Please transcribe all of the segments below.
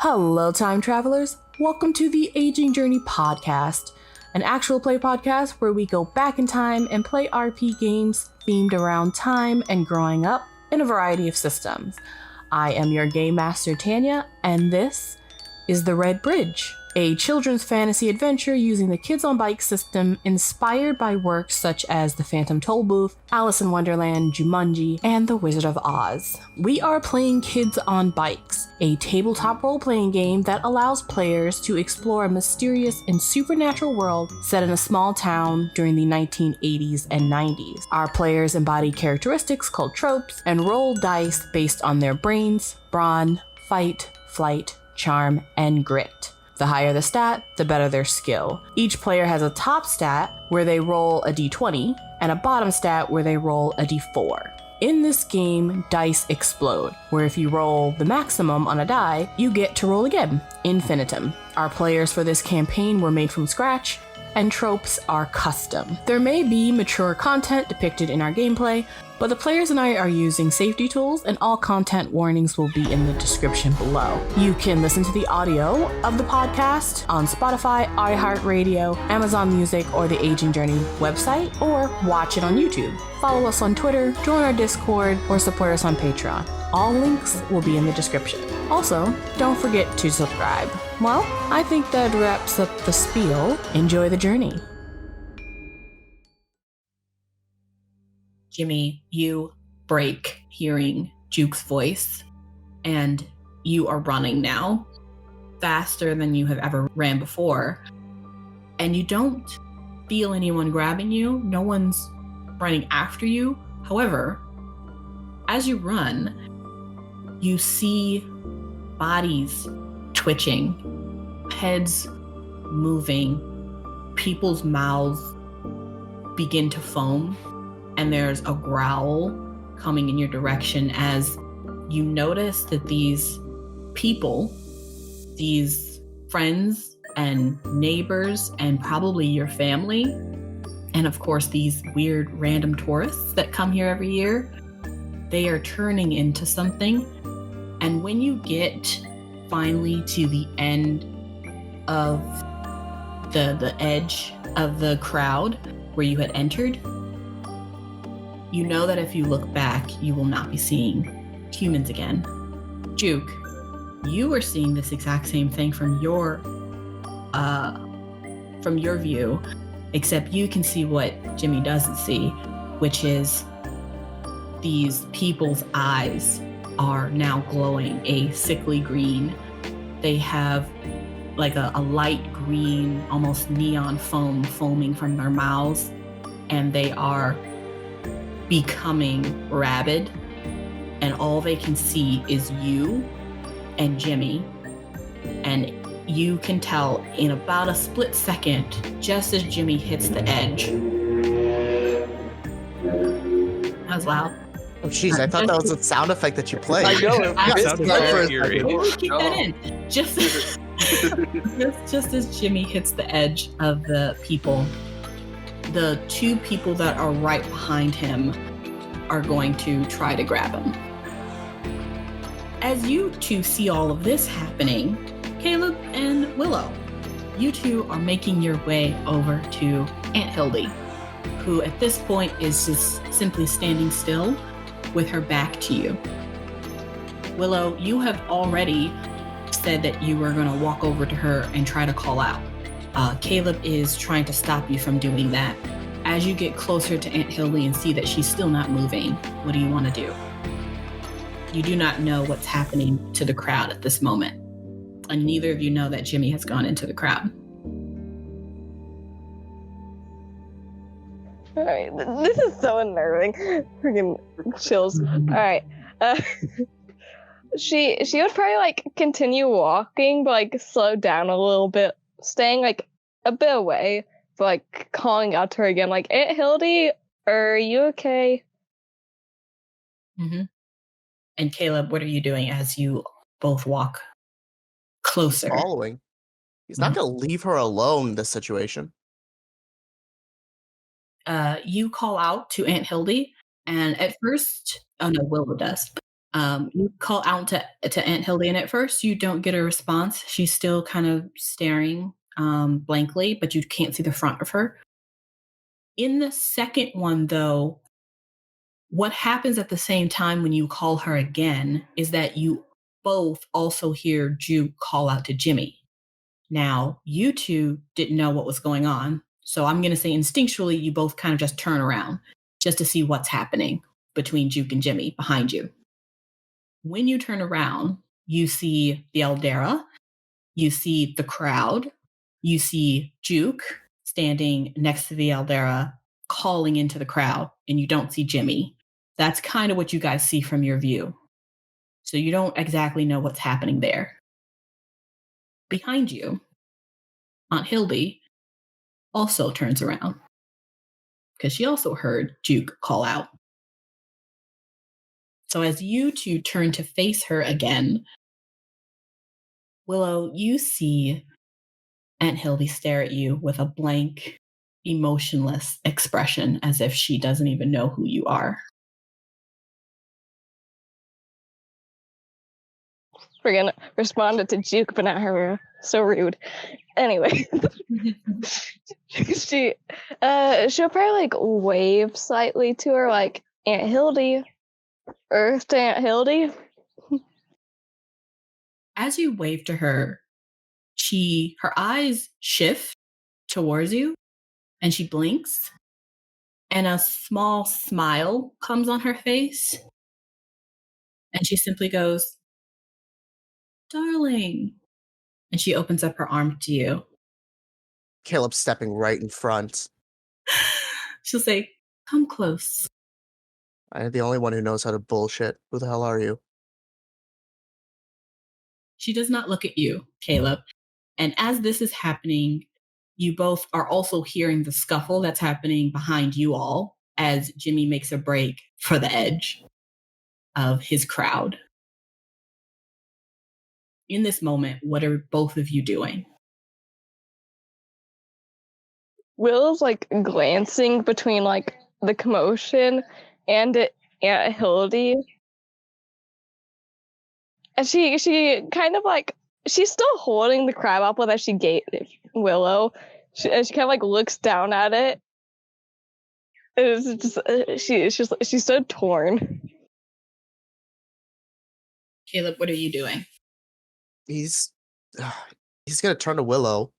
Hello, time travelers. Welcome to the Aging Journey podcast, an actual play podcast where we go back in time and play RP games themed around time and growing up in a variety of systems. I am your game master, Tanya, and this is The Red Bridge, a children's fantasy adventure using the Kids on Bikes system inspired by works such as The Phantom Tollbooth, Alice in Wonderland, Jumanji, and The Wizard of Oz. We are playing Kids on Bikes, a tabletop role-playing game that allows players to explore a mysterious and supernatural world set in a small town during the 1980s and 90s. Our players embody characteristics called tropes and roll dice based on their brains, brawn, fight, flight, charm, and grit. The higher the stat, the better their skill. Each player has a top stat where they roll a d20 and a bottom stat where they roll a d4. In this game, dice explode, where if you roll the maximum on a die, you get to roll again, infinitum. Our players for this campaign were made from scratch, and tropes are custom. There may be mature content depicted in our gameplay, but the players and I are using safety tools, and all content warnings will be in the description below. You can listen to the audio of the podcast on Spotify, iHeartRadio, Amazon Music, or the Aging Journey website, or watch it on YouTube. Follow us on Twitter, join our Discord, or support us on Patreon. All links will be in the description. Also, don't forget to subscribe. Well, I think that wraps up the spiel. Enjoy the journey. Jimmy, you break hearing Juke's voice, and you are running now, faster than you have ever ran before. And you don't feel anyone grabbing you. No one's running after you. However, as you run, you see bodies twitching, heads moving, people's mouths begin to foam, and there's a growl coming in your direction as you notice that these people, these friends and neighbors and probably your family, and of course these weird random tourists that come here every year, they are turning into something. And when you get finally to the end of the edge of the crowd where you had entered, you know that if you look back, you will not be seeing humans again. Juke, you are seeing this exact same thing from your view, except you can see what Jimmy doesn't see, which is these people's eyes are now glowing a sickly green. They have like a light green, almost neon foam foaming from their mouths, and they are becoming rabid, and all they can see is you and Jimmy. And you can tell in about a split second, just as Jimmy hits the edge. That was loud. Oh jeez, I thought that was a sound effect that you played. I know, it sounded very eerie. Keep that in. Just as Jimmy hits the edge of the people, the two people that are right behind him are going to try to grab him. As you two see all of this happening, Caleb and Willow, you two are making your way over to Aunt Hildy, who at this point is just simply standing still with her back to you. Willow, you have already said that you were going to walk over to her and try to call out. Caleb is trying to stop you from doing that. As you get closer to Aunt Hildy and see that she's still not moving, what do you want to do? You do not know what's happening to the crowd at this moment, and neither of you know that Jimmy has gone into the crowd. All right, this is so unnerving. Freaking chills. All right, she would probably like continue walking, but like slow down a little bit, staying like a bit away, but like calling out to her again, like, Aunt Hildy, are you okay? Mm-hmm. And Caleb, what are you doing as you both walk closer? Following. He's not going to leave her alone in this situation. You call out to Aunt Hildy, and at first, oh no, Willow does. You call out to Aunt Hildy, and at first you don't get a response. She's still kind of staring blankly, but you can't see the front of her. In the second one, though, what happens at the same time when you call her again is that you both also hear Juke call out to Jimmy. Now, you two didn't know what was going on, so I'm going to say instinctually you both kind of just turn around just to see what's happening between Juke and Jimmy behind you. When you turn around, you see the Aldera, you see the crowd, you see Juke standing next to the Aldera calling into the crowd, and you don't see Jimmy. That's kind of what you guys see from your view. So you don't exactly know what's happening there. Behind you, Aunt Hildy also turns around because she also heard Juke call out. So as you two turn to face her again, Willow, you see Aunt Hildy stare at you with a blank, emotionless expression as if she doesn't even know who you are. Friggin' responded to Juke, but not her. So rude. Anyway. she'll probably like wave slightly to her, like, Aunt Hildy. Earth to Aunt Hildy. As you wave to her, her eyes shift towards you and she blinks and a small smile comes on her face and she simply goes, "Darling." And she opens up her arm to you. Caleb's stepping right in front. She'll say, "Come close." I'm the only one who knows how to bullshit. Who the hell are you? She does not look at you, Caleb. And as this is happening, you both are also hearing the scuffle that's happening behind you all as Jimmy makes a break for the edge of his crowd. In this moment, what are both of you doing? Willow's like glancing between like the commotion and Aunt Hildy. And she kind of like, she's still holding the crabapple that she gave Willow. She kind of like looks down at it. It's just she's so torn. Caleb, what are you doing? He's gonna turn to Willow.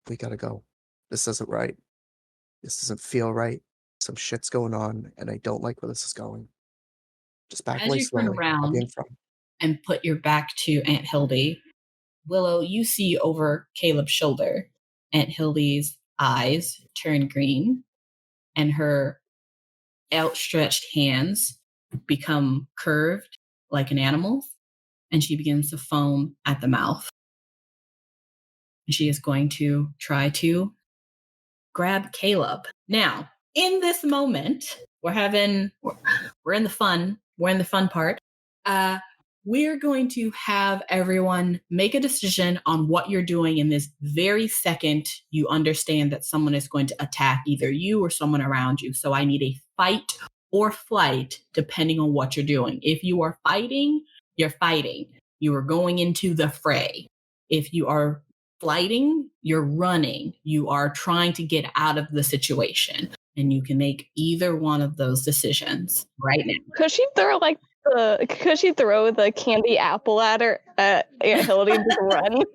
We gotta go. This isn't right. This doesn't feel right. Some shit's going on, and I don't like where this is going. Just back away slowly. As you turn I'll be in around front. and put your back to Aunt Hildy, Willow, you see over Caleb's shoulder, Aunt Hildy's eyes turn green and her outstretched hands become curved like an animal's, and she begins to foam at the mouth. And she is going to try to grab Caleb. Now, in this moment, we're in the fun part. We're going to have everyone make a decision on what you're doing in this very second you understand that someone is going to attack either you or someone around you. So I need a fight or flight depending on what you're doing. If you are fighting, you're fighting. You are going into the fray. If you are flighting, you're running. You are trying to get out of the situation. And you can make either one of those decisions right now. Could she throw the candy apple at her, Aunt Hildy, and just run? It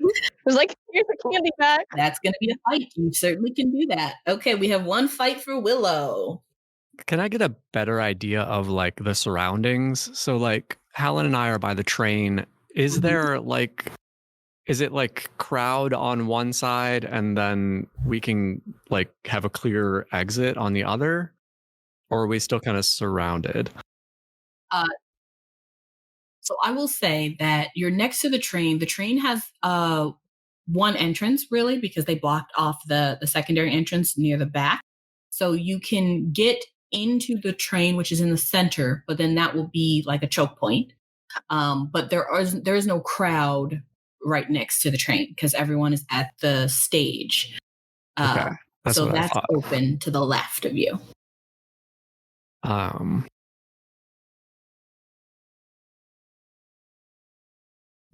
was like, here's the candy back. That's going to be a fight. You certainly can do that. Okay, we have one fight for Willow. Can I get a better idea of like the surroundings? So like Helen and I are by the train. Is there like, is it like crowd on one side and then we can like have a clear exit on the other? Or are we still kind of surrounded? So I will say that you're next to the train. The train has one entrance, really, because they blocked off the secondary entrance near the back. So you can get into the train, which is in the center, but then that will be like a choke point. But there is no crowd right next to the train because everyone is at the stage. Okay. So that's open to the left of you.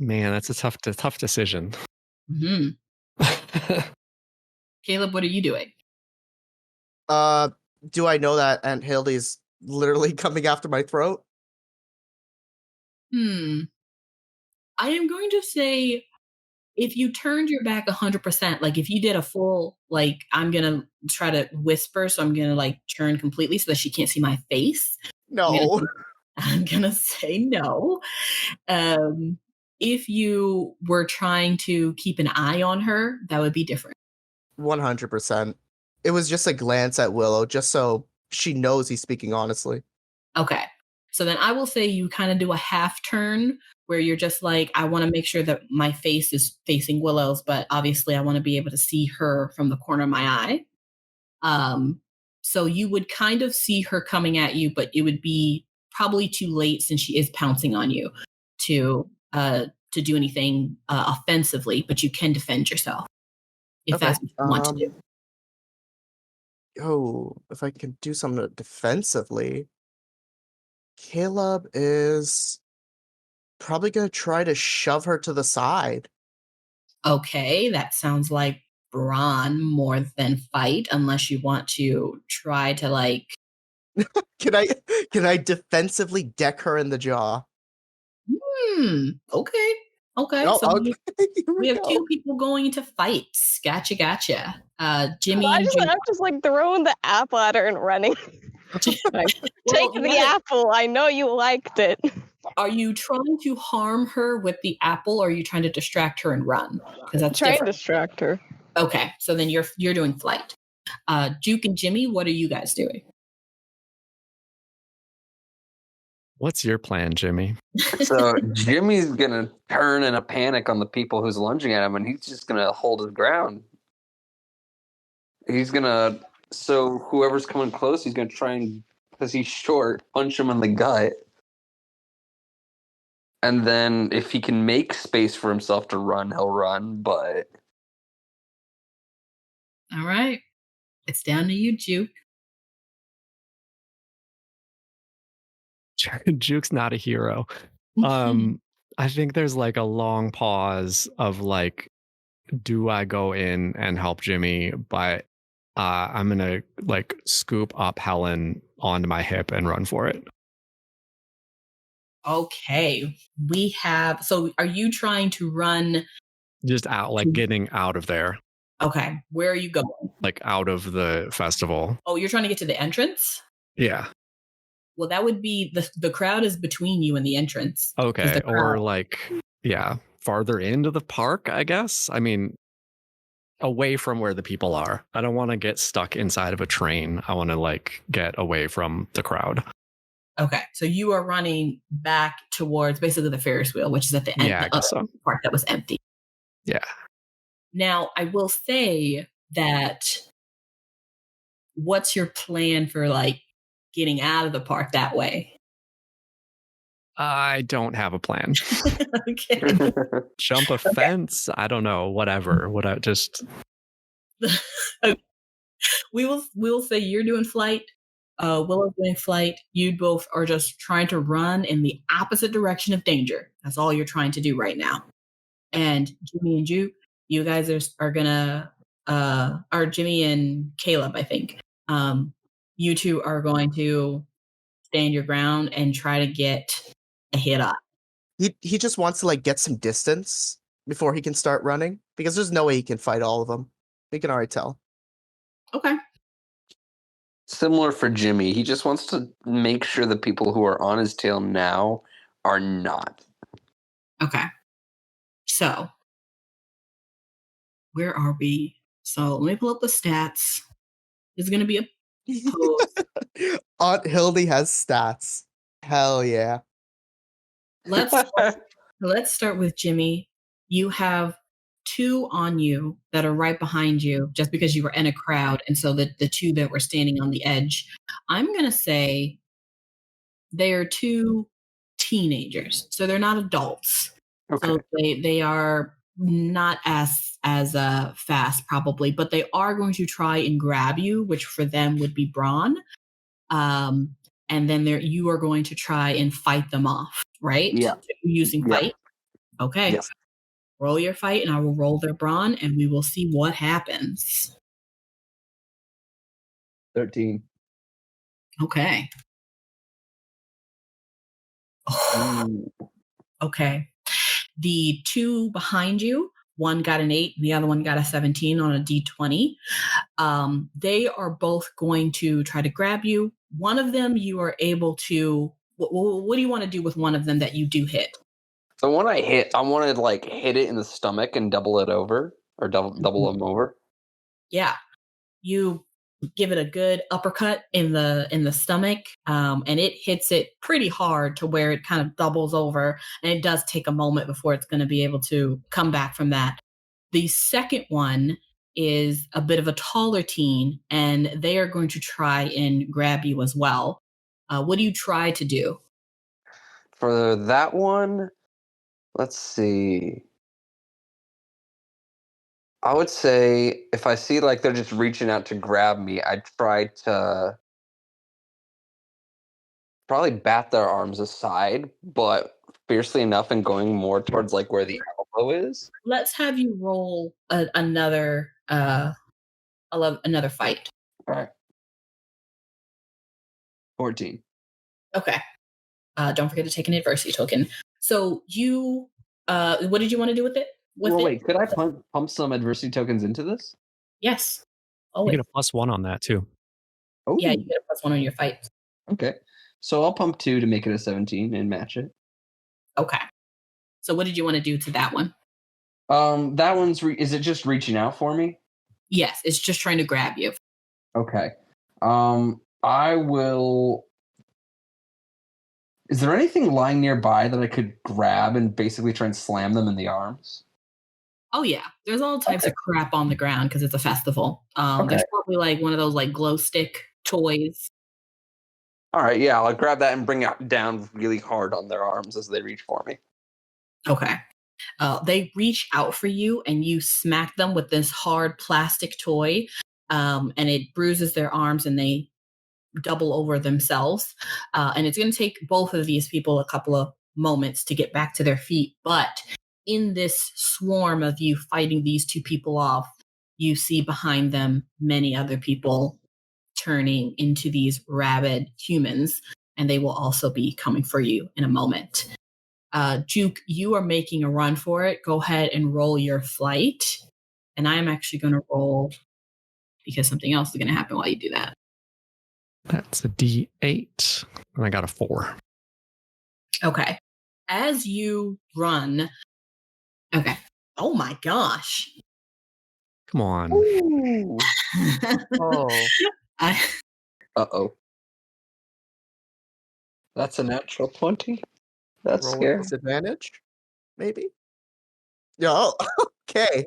Man, that's a tough decision. Hmm. Caleb, what are you doing? Do I know that Aunt Hildy's literally coming after my throat? I am going to say if you turned your back 100%, like if you did a full, like I'm going to try to whisper, so I'm going to like turn completely so that she can't see my face. No. I'm going to say no. If you were trying to keep an eye on her, that would be different. 100%. It was just a glance at Willow, just so she knows he's speaking honestly. Okay. So then I will say you kind of do a half turn where you're just like, I want to make sure that my face is facing Willow's, but obviously I want to be able to see her from the corner of my eye. So you would kind of see her coming at you, but it would be probably too late since she is pouncing on you to do anything offensively, but you can defend yourself if Okay, that's what you want to do. Oh, if I can do something defensively, Caleb is probably going to try to shove her to the side. Okay, that sounds like brawn more than fight, unless you want to try to like. Can I defensively deck her in the jaw? Okay. Oh, So okay. we have two people going into fights. Gotcha. Jimmy I and just, Juke. I'm just like throwing the apple at her and running. Like, take Well, the apple. I know you liked it. Are you trying to harm her with the apple, or are you trying to distract her and run? Because that's Try and different. distract her. Okay, so then you're doing flight. Juke and Jimmy, what are you guys doing? What's your plan, Jimmy? So Jimmy's gonna turn in a panic on the people who's lunging at him, and he's just gonna hold his ground. So whoever's coming close, he's gonna try and, because he's short, punch him in the gut. And then if he can make space for himself to run, he'll run, but... All right. It's down to you, Juke. Juke's not a hero. I think there's like a long pause of like, do I go in and help Jimmy? But I'm gonna like scoop up Helen onto my hip and run for it. Okay. So are you trying to run? Just out, like getting out of there. Okay. Where are you going? Like out of the festival. Oh, you're trying to get to the entrance? Yeah. Well, that would be the crowd is between you and the entrance. Okay. Or like, yeah, farther into the park, I guess. I mean, away from where the people are. I don't want to get stuck inside of a train. I want to like get away from the crowd. Okay. So you are running back towards basically the Ferris wheel, which is at the end of the park that was empty. Yeah. Now, I will say that what's your plan for like getting out of the park that way? I don't have a plan. Okay. Jump a fence. I don't know. Whatever. We will say you're doing flight. Willow's doing flight. You both are just trying to run in the opposite direction of danger. That's all you're trying to do right now. And Jimmy and Juke, you guys are gonna, or Jimmy and Caleb, I think. You two are going to stand your ground and try to get a hit on. He just wants to like get some distance before he can start running, because there's no way he can fight all of them. We can already tell. Okay. Similar for Jimmy. He just wants to make sure the people who are on his tail now are not. Okay. So, where are we? So, let me pull up the stats. There's going to be a post. Aunt Hildy has stats. Hell yeah. Let's start with Jimmy. You have 2 on you that are right behind you just because you were in a crowd. And so the 2 that were standing on the edge, I'm going to say they are 2 teenagers. So they're not adults. Okay. So they are not as fast probably, but they are going to try and grab you, which for them would be brawn. And then you are going to try and fight them off, right? Yeah. Using fight. Okay. Yes. Roll your fight, and I will roll their brawn, and we will see what happens. 13. Okay. Ooh. Okay. The two behind you, one got an 8 and the other one got a 17 on a d20. They are both going to try to grab you. One of them you are able to... What do you want to do with one of them that you do hit? So when I want to like hit it in the stomach and double it over, or double them over. Yeah. You give it a good uppercut in the stomach, and it hits it pretty hard to where it kind of doubles over, and it does take a moment before it's going to be able to come back from that. The second one is a bit of a taller teen, and they are going to try and grab you as well. What do you try to do? For that one, let's see. I would say if I see like they're just reaching out to grab me, I'd try to probably bat their arms aside, but fiercely enough and going more towards like where the elbow is. Let's have you roll another fight. All right. 14. Okay. Don't forget to take an adversity token. So you, what did you want to do with it? Wait, could I pump some adversity tokens into this? Yes. You Always. get a +1 on that too. Oh, Yeah, you get a +1 on your fight. Okay. So I'll pump 2 to make it a 17 and match it. Okay. So what did you want to do to that one? That one's is it just reaching out for me? Yes, it's just trying to grab you. Okay. I will. Is there anything lying nearby that I could grab and basically try and slam them in the arms? Oh yeah, there's all types of crap on the ground because it's a festival. There's probably like one of those like glow stick toys. All right, yeah, I'll grab that and bring it down really hard on their arms as they reach for me. Okay. They reach out for you and you smack them with this hard plastic toy, and it bruises their arms and they double over themselves. And it's going to take both of these people a couple of moments to get back to their feet. But in this swarm of you fighting these two people off, you see behind them many other people turning into these rabid humans, and they will also be coming for you in a moment. Juke, you are making a run for it. Go ahead and roll your flight. And I am actually going to roll because something else is going to happen while you do that. That's a D8. And I got a 4. Okay. As you run... Okay. Oh my gosh. Come on. Oh, Uh-oh. That's a natural 20. That's roll scary. with disadvantage, maybe. Yeah. Okay.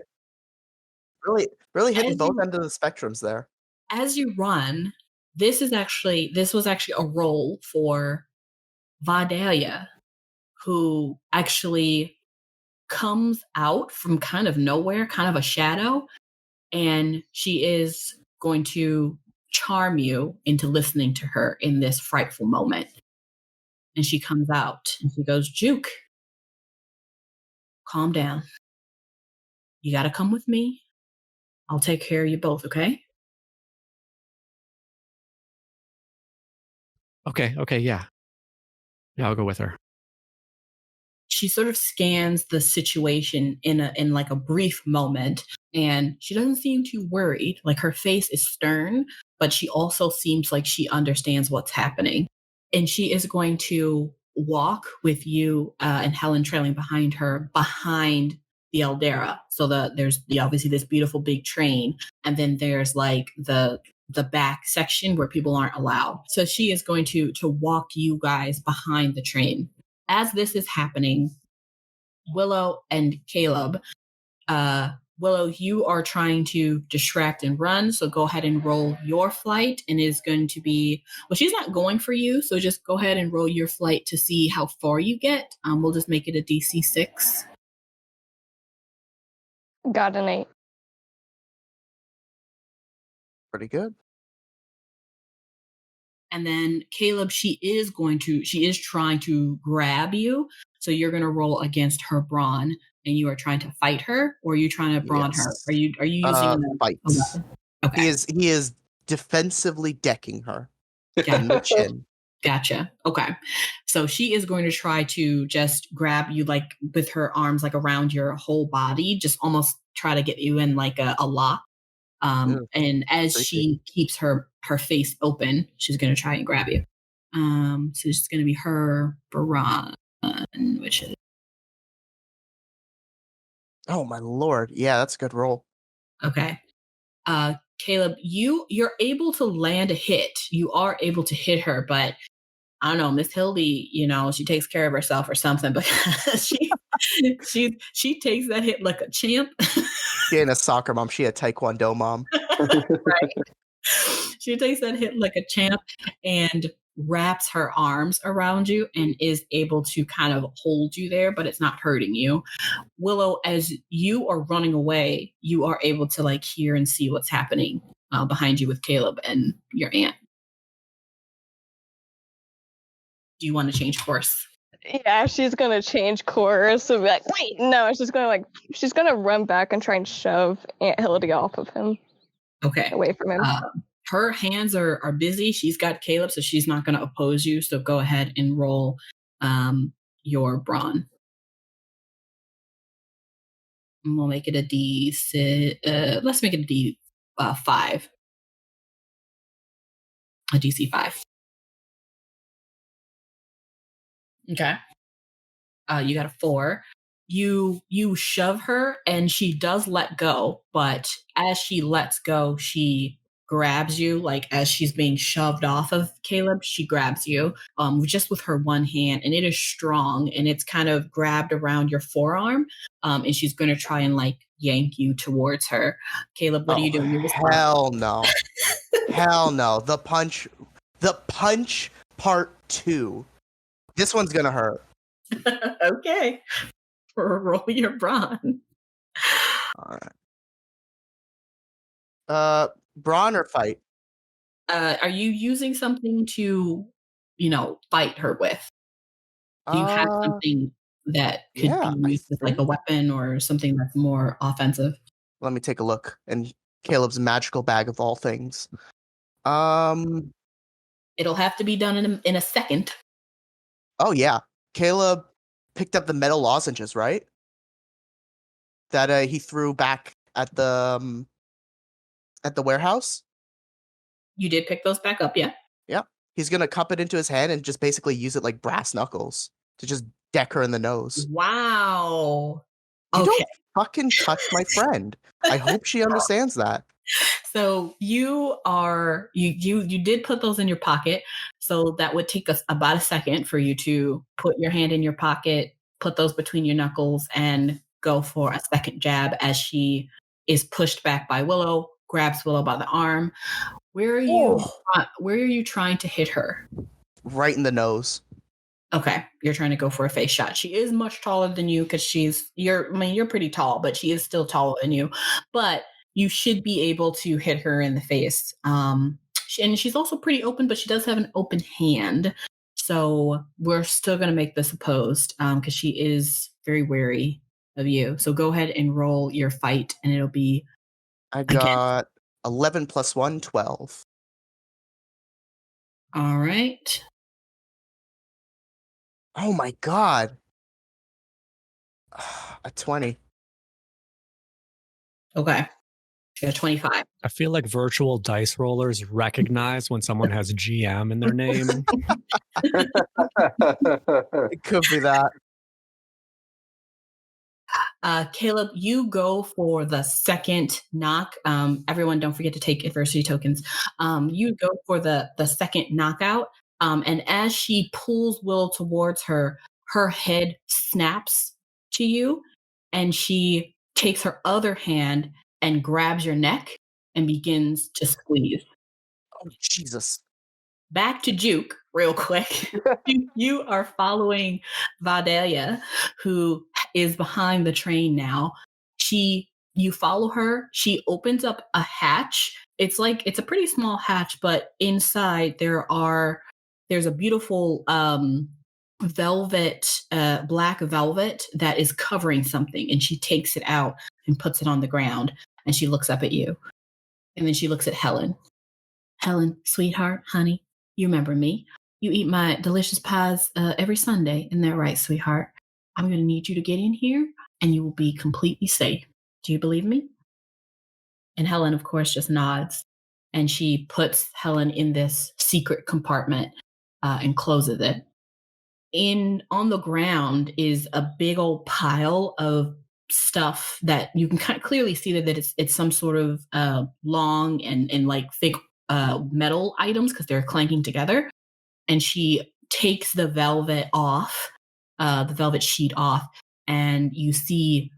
Really hitting As both you- ends of the spectrums there. As you run, this was actually a role for Vidalia, who actually comes out from kind of nowhere, kind of a shadow, and she is going to charm you into listening to her in this frightful moment. And she comes out and she goes, Juke, calm down. You got to come with me. I'll take care of you both, okay? Okay, yeah. Yeah, I'll go with her. She sort of scans the situation in like a brief moment, and she doesn't seem too worried. Like her face is stern, but she also seems like she understands what's happening. And she is going to walk with you and Helen trailing behind her behind the Eldera. So there's obviously this beautiful big train, and then there's like the back section where people aren't allowed. So she is going to walk you guys behind the train. As this is happening, Willow and Caleb, Willow, you are trying to distract and run, so go ahead and roll your flight, and is going to be, well, she's not going for you, so just go ahead and roll your flight to see how far you get. We'll just make it a DC 6. Got an 8. Pretty good. And then Caleb, she is trying to grab you, So you're going to roll against her brawn, and you are trying to fight her, or are you trying to brawn her? Yes. Are you using a Fights. weapon? Okay. He is defensively decking her in the chin. Gotcha. Okay. So she is going to try to just grab you like with her arms like around your whole body, just almost try to get you in like a lock. And as she keeps her face open, she's going to try and grab you. So it's going to be her brawn, which is Oh my lord. Yeah, that's a good roll. okay. Caleb, you're able to land a hit. You are able to hit her, but I don't know, Miss Hildy, she takes care of herself or something, but she takes that hit like a champ. She ain't a soccer mom, she a taekwondo mom. Right. She takes that hit like a champ and wraps her arms around you and is able to kind of hold you there, but it's not hurting you. Willow, as you are running away, you are able to like hear and see what's happening behind you with Caleb and your aunt. Do you want to change course? Yeah, she's gonna change course. So be like, wait, no, she's gonna run back and try and shove Aunt Hildy off of him. Okay. Away from him. Her hands are busy. She's got Caleb, so she's not going to oppose you. So go ahead and roll your brawn. And we'll make it a D6. Let's make it a D5. A DC 5. Okay. You got a 4. You shove her, and she does let go. But as she lets go, she grabs you, like as she's being shoved off of Caleb, she grabs you just with her one hand, and it is strong, and it's kind of grabbed around your forearm, and she's going to try and like yank you towards her. Caleb, what are you doing? Hell no. Hell no. The punch part 2. This one's gonna hurt. Okay. Roll your brawn. All right. Brawn or fight? Are you using something to, fight her with? Do you have something that could be used as like a weapon or something that's more offensive? Let me take a look. And Caleb's magical bag of all things. It'll have to be done in a second. Oh yeah. Caleb picked up the metal lozenges, right? That he threw back at the warehouse. You did pick those back up, yeah? Yeah. He's gonna cup it into his hand and just basically use it like brass knuckles to just deck her in the nose. Wow. You don't fucking touch my friend. I hope she understands that. So you did put those in your pocket. So that would take us about a second for you to put your hand in your pocket, put those between your knuckles, and go for a second jab as she is pushed back by Willow, grabs Willow by the arm. Where are you trying to hit her? Right in the nose. Okay, you're trying to go for a face shot. She is much taller than you because you're pretty tall, but she is still taller than you. But you should be able to hit her in the face. And she's also pretty open, but she does have an open hand. So we're still going to make this opposed because she is very wary of you. So go ahead and roll your fight, and it'll be. I got 11 plus 1, 12. All right. Oh my god. A 20. Okay. You got 25. I feel like virtual dice rollers recognize when someone has GM in their name. It could be that. Caleb, you go for the second knock. Everyone, don't forget to take adversity tokens. You go for the second knockout. And as she pulls Willow towards her, her head snaps to you, and she takes her other hand and grabs your neck and begins to squeeze. Oh, Jesus. Back to Juke real quick. You are following Vidalia, who is behind the train now. You follow her. She opens up a hatch. It's a pretty small hatch, but inside there's a beautiful velvet, black velvet that is covering something. And she takes it out and puts it on the ground. And she looks up at you. And then she looks at Helen. Helen, sweetheart, honey, you remember me. You eat my delicious pies every Sunday. Isn't that right, sweetheart? I'm going to need you to get in here and you will be completely safe. Do you believe me? And Helen, of course, just nods. And she puts Helen in this secret compartment and closes it. On the ground is a big old pile of stuff that you can kind of clearly see that it's some sort of long and like thick metal items because they're clanking together. And she takes the velvet off, the velvet sheet off, and you see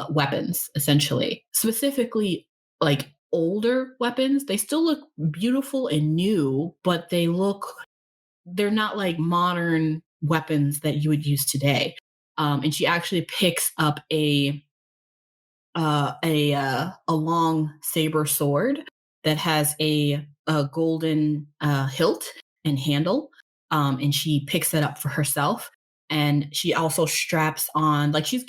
weapons, essentially. Specifically, like older weapons. They still look beautiful and new, but they're not like modern weapons that you would use today. And she actually picks up a long saber sword that has a golden hilt and handle. And she picks that up for herself. And she also straps on, like she's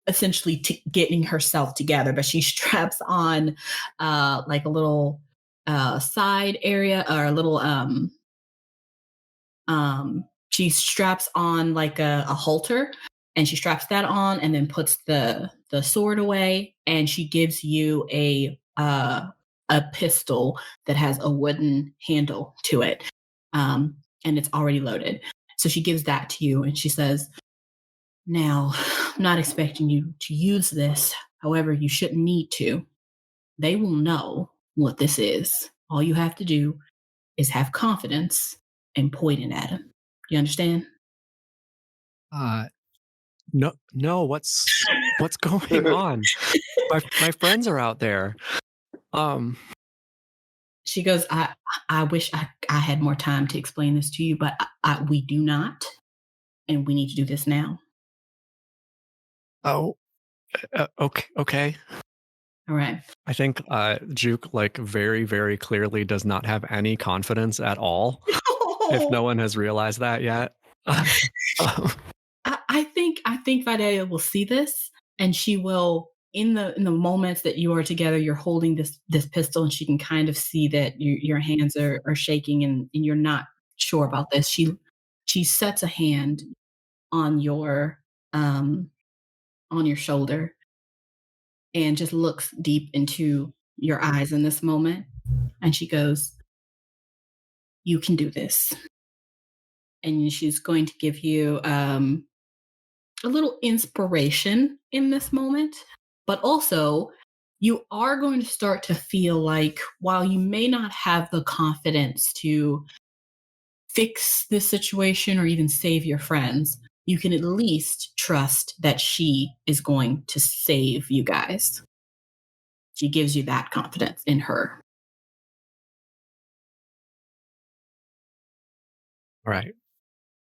essentially getting herself together, but she straps on like a little side area or a little she straps on like a halter, and she straps that on and then puts the sword away, and she gives you a pistol that has a wooden handle to it, and it's already loaded. So she gives that to you, and she says, "Now, I'm not expecting you to use this. However, you shouldn't need to. They will know what this is. All you have to do is have confidence and point it at them. You understand?" No. What's going on? My friends are out there. She goes, I wish I had more time to explain this to you, but we do not, and we need to do this now. Oh, okay. All right. I think Juke, like, very, very clearly does not have any confidence at all. If no one has realized that yet. I think Vidalia will see this, and she will, in the moments that you are together, you're holding this pistol, and she can kind of see that your hands are shaking, and you're not sure about this. She sets a hand on your shoulder and just looks deep into your eyes in this moment, and she goes, "You can do this." And she's going to give you a little inspiration in this moment, but also you are going to start to feel like, while you may not have the confidence to fix this situation or even save your friends, you can at least trust that she is going to save you guys. She gives you that confidence in her. All right.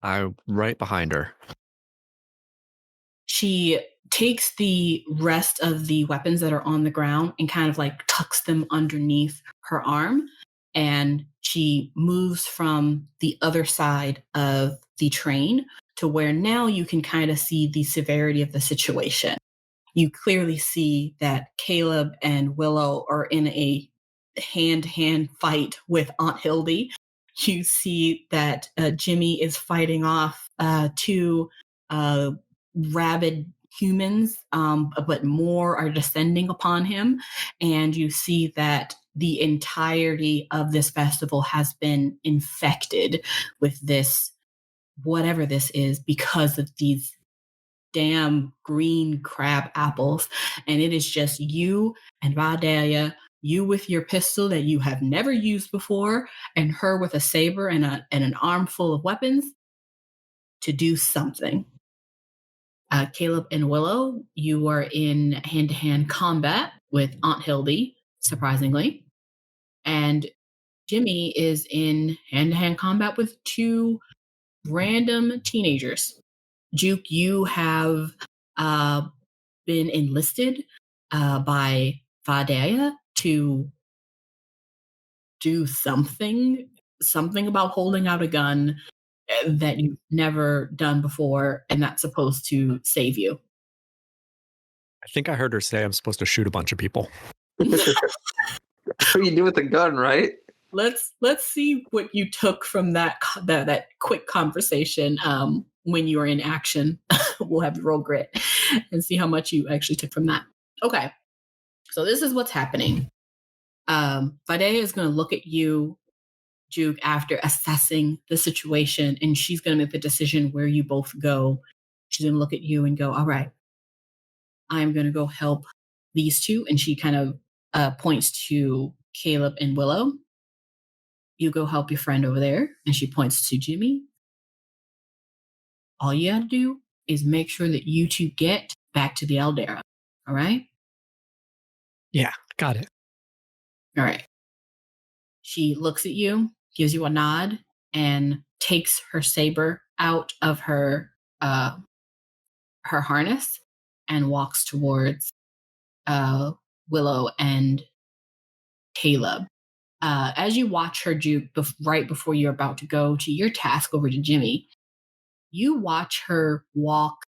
I'm right behind her. She takes the rest of the weapons that are on the ground and kind of like tucks them underneath her arm. And she moves from the other side of the train to where now you can kind of see the severity of the situation. You clearly see that Caleb and Willow are in a hand-to-hand fight with Aunt Hildy. You see that Jimmy is fighting off two rabid humans, but more are descending upon him. And you see that the entirety of this festival has been infected with this, whatever this is, because of these damn green crab apples. And it is just you and Vidalia, you with your pistol that you have never used before, and her with a saber and an arm full of weapons to do something. Caleb and Willow, you are in hand-to-hand combat with Aunt Hildy, surprisingly. And Jimmy is in hand-to-hand combat with two random teenagers. Juke, you have been enlisted by Vidalia to do something about holding out a gun that you've never done before, and that's supposed to save you. I think I heard her say I'm supposed to shoot a bunch of people. That's what you do with a gun, right? Let's see what you took from that quick conversation when you were in action. We'll have you roll grit and see how much you actually took from that. Okay, so this is what's happening. Vadea is going to look at you, Juke, after assessing the situation, and she's going to make the decision where you both go. She's going to look at you and go, all right, I'm going to go help these two. And she kind of points to Caleb and Willow. You go help your friend over there. And she points to Jimmy. All you got to do is make sure that you two get back to the Eldera. All right? Yeah, got it. All right. She looks at you, gives you a nod, and takes her saber out of her harness and walks towards Willow and Caleb. As you watch her, Juke, right before you're about to go to your task over to Jimmy, you watch her walk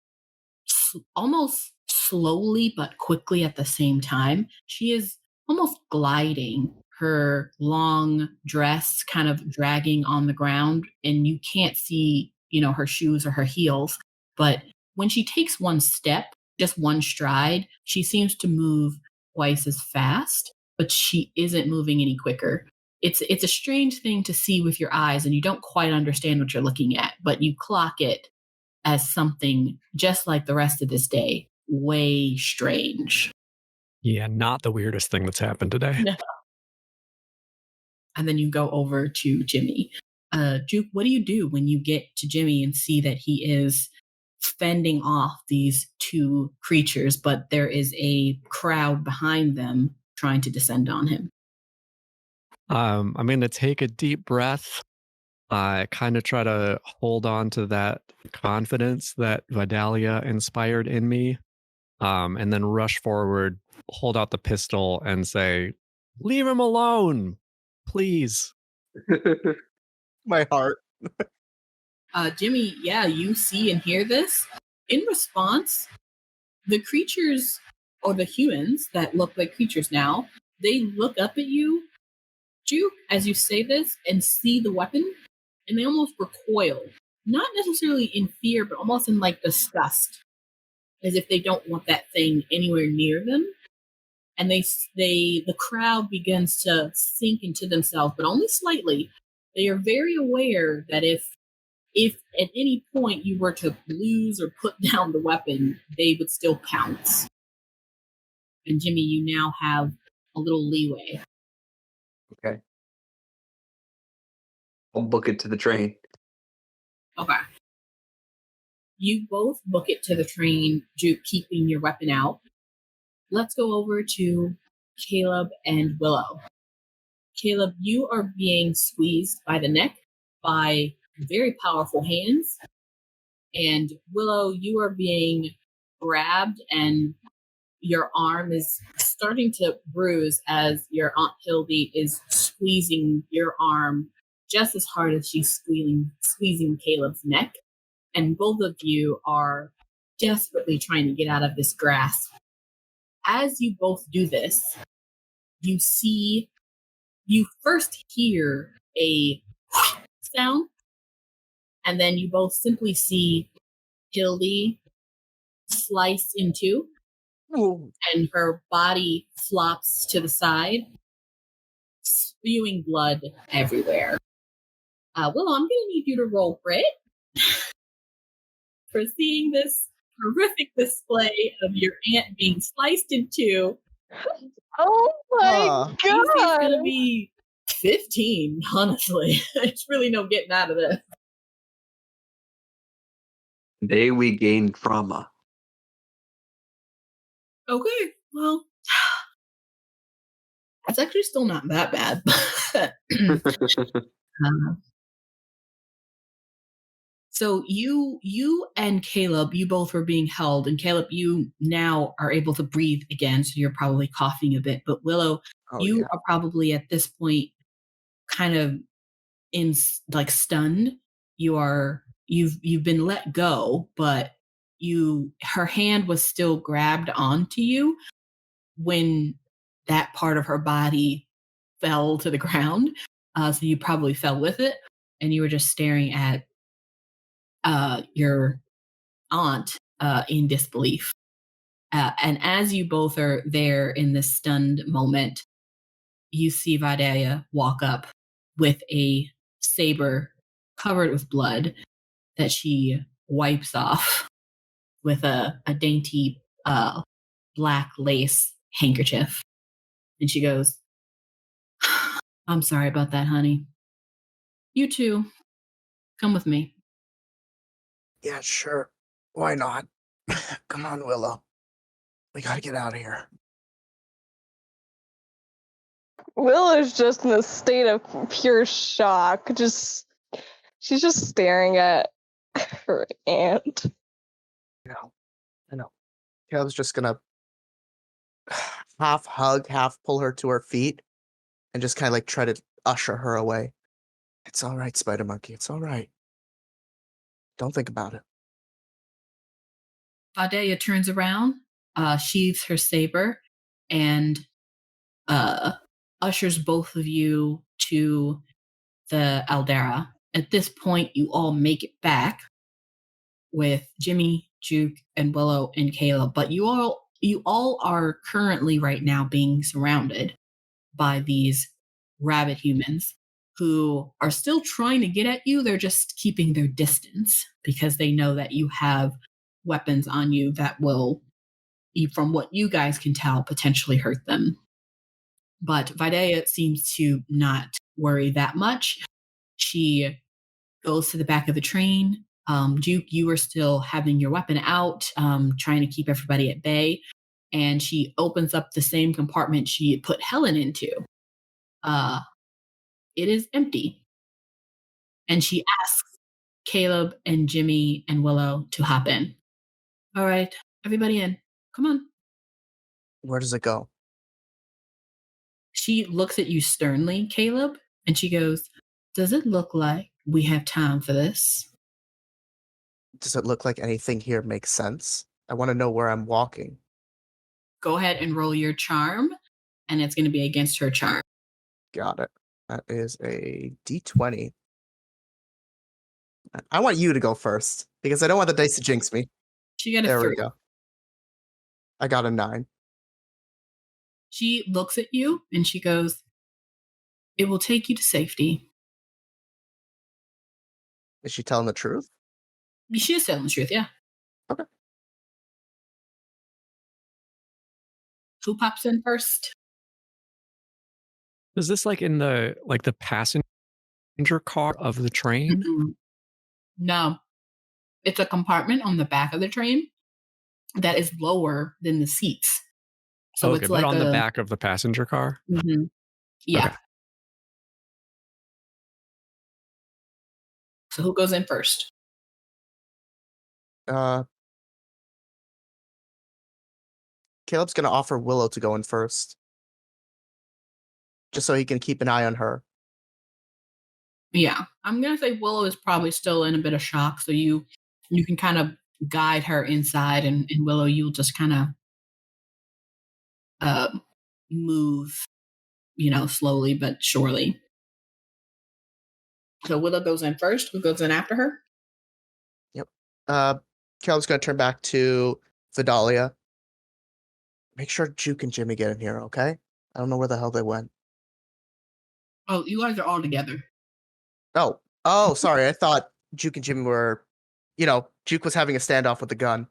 almost slowly but quickly at the same time. She is almost gliding, her long dress kind of dragging on the ground, and you can't see, her shoes or her heels. But when she takes one step, just one stride, she seems to move twice as fast, but she isn't moving any quicker. It's a strange thing to see with your eyes, and you don't quite understand what you're looking at, but you clock it as something just like the rest of this day, way strange. Yeah, not the weirdest thing that's happened today. No. And then you go over to Jimmy. Juke, what do you do when you get to Jimmy and see that he is fending off these two creatures, but there is a crowd behind them trying to descend on him? I'm going to take a deep breath. I kind of try to hold on to that confidence that Vidalia inspired in me, and then rush forward, hold out the pistol, and say, "Leave him alone, please." My heart. Jimmy, yeah, you see and hear this. In response, the creatures, or the humans that look like creatures now, they look up at you, Juke, as you say this, and see the weapon, and they almost recoil. Not necessarily in fear, but almost in disgust, as if they don't want that thing anywhere near them. And the crowd begins to sink into themselves, but only slightly. They are very aware that if at any point you were to lose or put down the weapon, they would still pounce. And Jimmy, you now have a little leeway. Okay. I'll book it to the train. Okay. You both book it to the train, Juke keeping your weapon out. Let's go over to Caleb and Willow. Caleb, you are being squeezed by the neck by very powerful hands. And Willow, you are being grabbed and your arm is starting to bruise as your Aunt Hildy is squeezing your arm just as hard as she's squeezing Caleb's neck. And both of you are desperately trying to get out of this grasp. As you both do this, you first hear a sound, and then you both simply see Hildy sliced in two, and her body flops to the side, spewing blood everywhere. Willow, I'm going to need you to roll grit for seeing this horrific display of your aunt being sliced in two. Oh my It's going to god! be 15, honestly. There's really no getting out of this. Today we gain trauma. Okay, well, that's actually still not that bad. So you and Caleb, you both were being held, and Caleb, you now are able to breathe again, so you're probably coughing a bit. But Willow, you are probably at this point kind of stunned. you've been let go, but her hand was still grabbed onto you when that part of her body fell to the ground. So you probably fell with it, and you were just staring at your aunt in disbelief. And as you both are there in this stunned moment, you see Vidalia walk up with a saber covered with blood that she wipes off with a dainty black lace handkerchief. And she goes, I'm sorry about that, honey. You too. Come with me. Yeah, sure. Why not? Come on, Willow. We gotta get out of here. Willow's just in a state of pure shock. She's just staring at her aunt. I know. Caleb's just gonna half hug, half pull her to her feet, and just kind of like try to usher her away. It's all right, Spider Monkey. It's all right. Don't think about it. Vidalia turns around, sheathes her saber, and ushers both of you to the Aldera. At this point, you all make it back with Jimmy, Juke, and Willow and Caleb, but you all are currently right now being surrounded by these rabbit humans who are still trying to get at you. They're just keeping their distance because they know that you have weapons on you that will, from what you guys can tell, potentially hurt them. But Vidalia seems to not worry that much. She goes to the back of the train. Juke, you are still having your weapon out, trying to keep everybody at bay. And she opens up the same compartment she put Helen into. It is empty. And she asks Caleb and Jimmy and Willow to hop in. All right, everybody in. Come on. Where does it go? She looks at you sternly, Caleb, and she goes, does it look like we have time for this? Does it look like anything here makes sense? I want to know where I'm walking. Go ahead and roll your charm, and it's going to be against her charm. Got it. That is a D20. I want you to go first, because I don't want the dice to jinx me. She got a There 3. we go. I got a 9. She looks at you, and she goes, it will take you to safety. Is she telling the truth? She is telling the truth, yeah. Okay. Who pops in first? Is this like in the passenger car of the train? Mm-mm. No. It's a compartment on the back of the train that is lower than the seats. So okay, it's but like on the back of the passenger car? Mm-hmm. Yeah. Okay. So who goes in first? Caleb's going to offer Willow to go in first. Just so he can keep an eye on her. Yeah. I'm going to say Willow is probably still in a bit of shock. So you can kind of guide her inside, and Willow, you'll just kind of move, slowly but surely. So Willow goes in first. Who goes in after her? Yep. Caleb's going to turn back to Vidalia. Make sure Juke and Jimmy get in here, okay? I don't know where the hell they went. Oh, you guys are all together. Oh, sorry. I thought Juke and Jimmy were, Juke was having a standoff with the gun.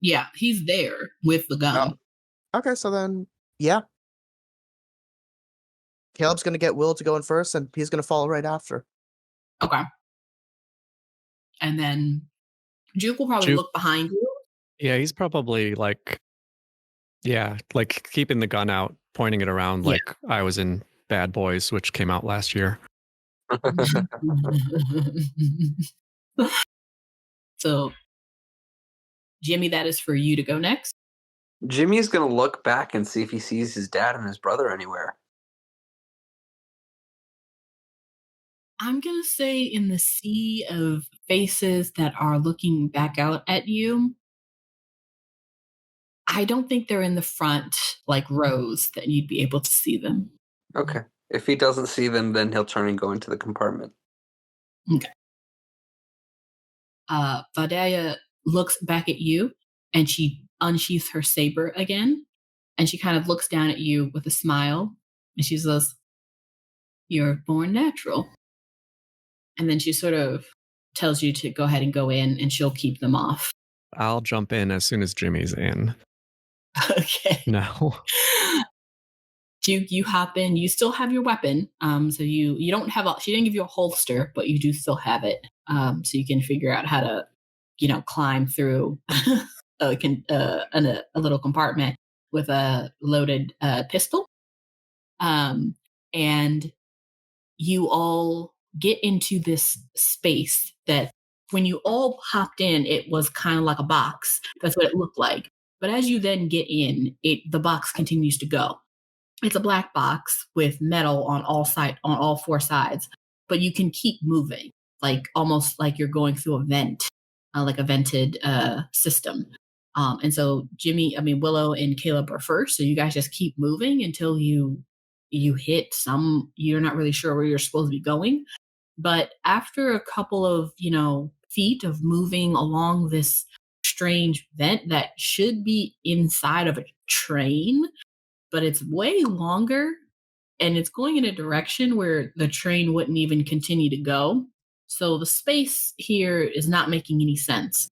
Yeah, he's there with the gun. Oh. Okay, so then, yeah. Caleb's going to get Will to go in first, and he's going to follow right after. Okay. And then Juke will probably look behind you. Yeah, he's probably keeping the gun out, pointing it around like I was in Bad Boys, which came out last year. So, Jimmy, that is for you to go next. Jimmy's going to look back and see if he sees his dad and his brother anywhere. I'm going to say in the sea of faces that are looking back out at you, I don't think they're in the front, like rows, that you'd be able to see them. Okay. If he doesn't see them, then he'll turn and go into the compartment. Okay. Vidalia looks back at you, and she unsheaths her saber again, and she kind of looks down at you with a smile, and she says, "You're born natural." And then she sort of tells you to go ahead and go in, and she'll keep them off. I'll jump in as soon as Jimmy's in. Okay. No. Juke, you hop in. You still have your weapon. So you don't have she didn't give you a holster, but you do still have it. So you can figure out how to, climb through a little compartment with a loaded pistol. And you all get into this space that when you all hopped in, it was kind of like a box. That's what it looked like. But as you then get in, the box continues to go. It's a black box with metal on all four sides, but you can keep moving, like almost like you're going through a vent, like a vented system. And so Willow and Caleb are first, so you guys just keep moving until you hit some. You're not really sure where you're supposed to be going, but after a couple of feet of moving along this strange vent that should be inside of a train, but it's way longer and it's going in a direction where the train wouldn't even continue to go. So the space here is not making any sense.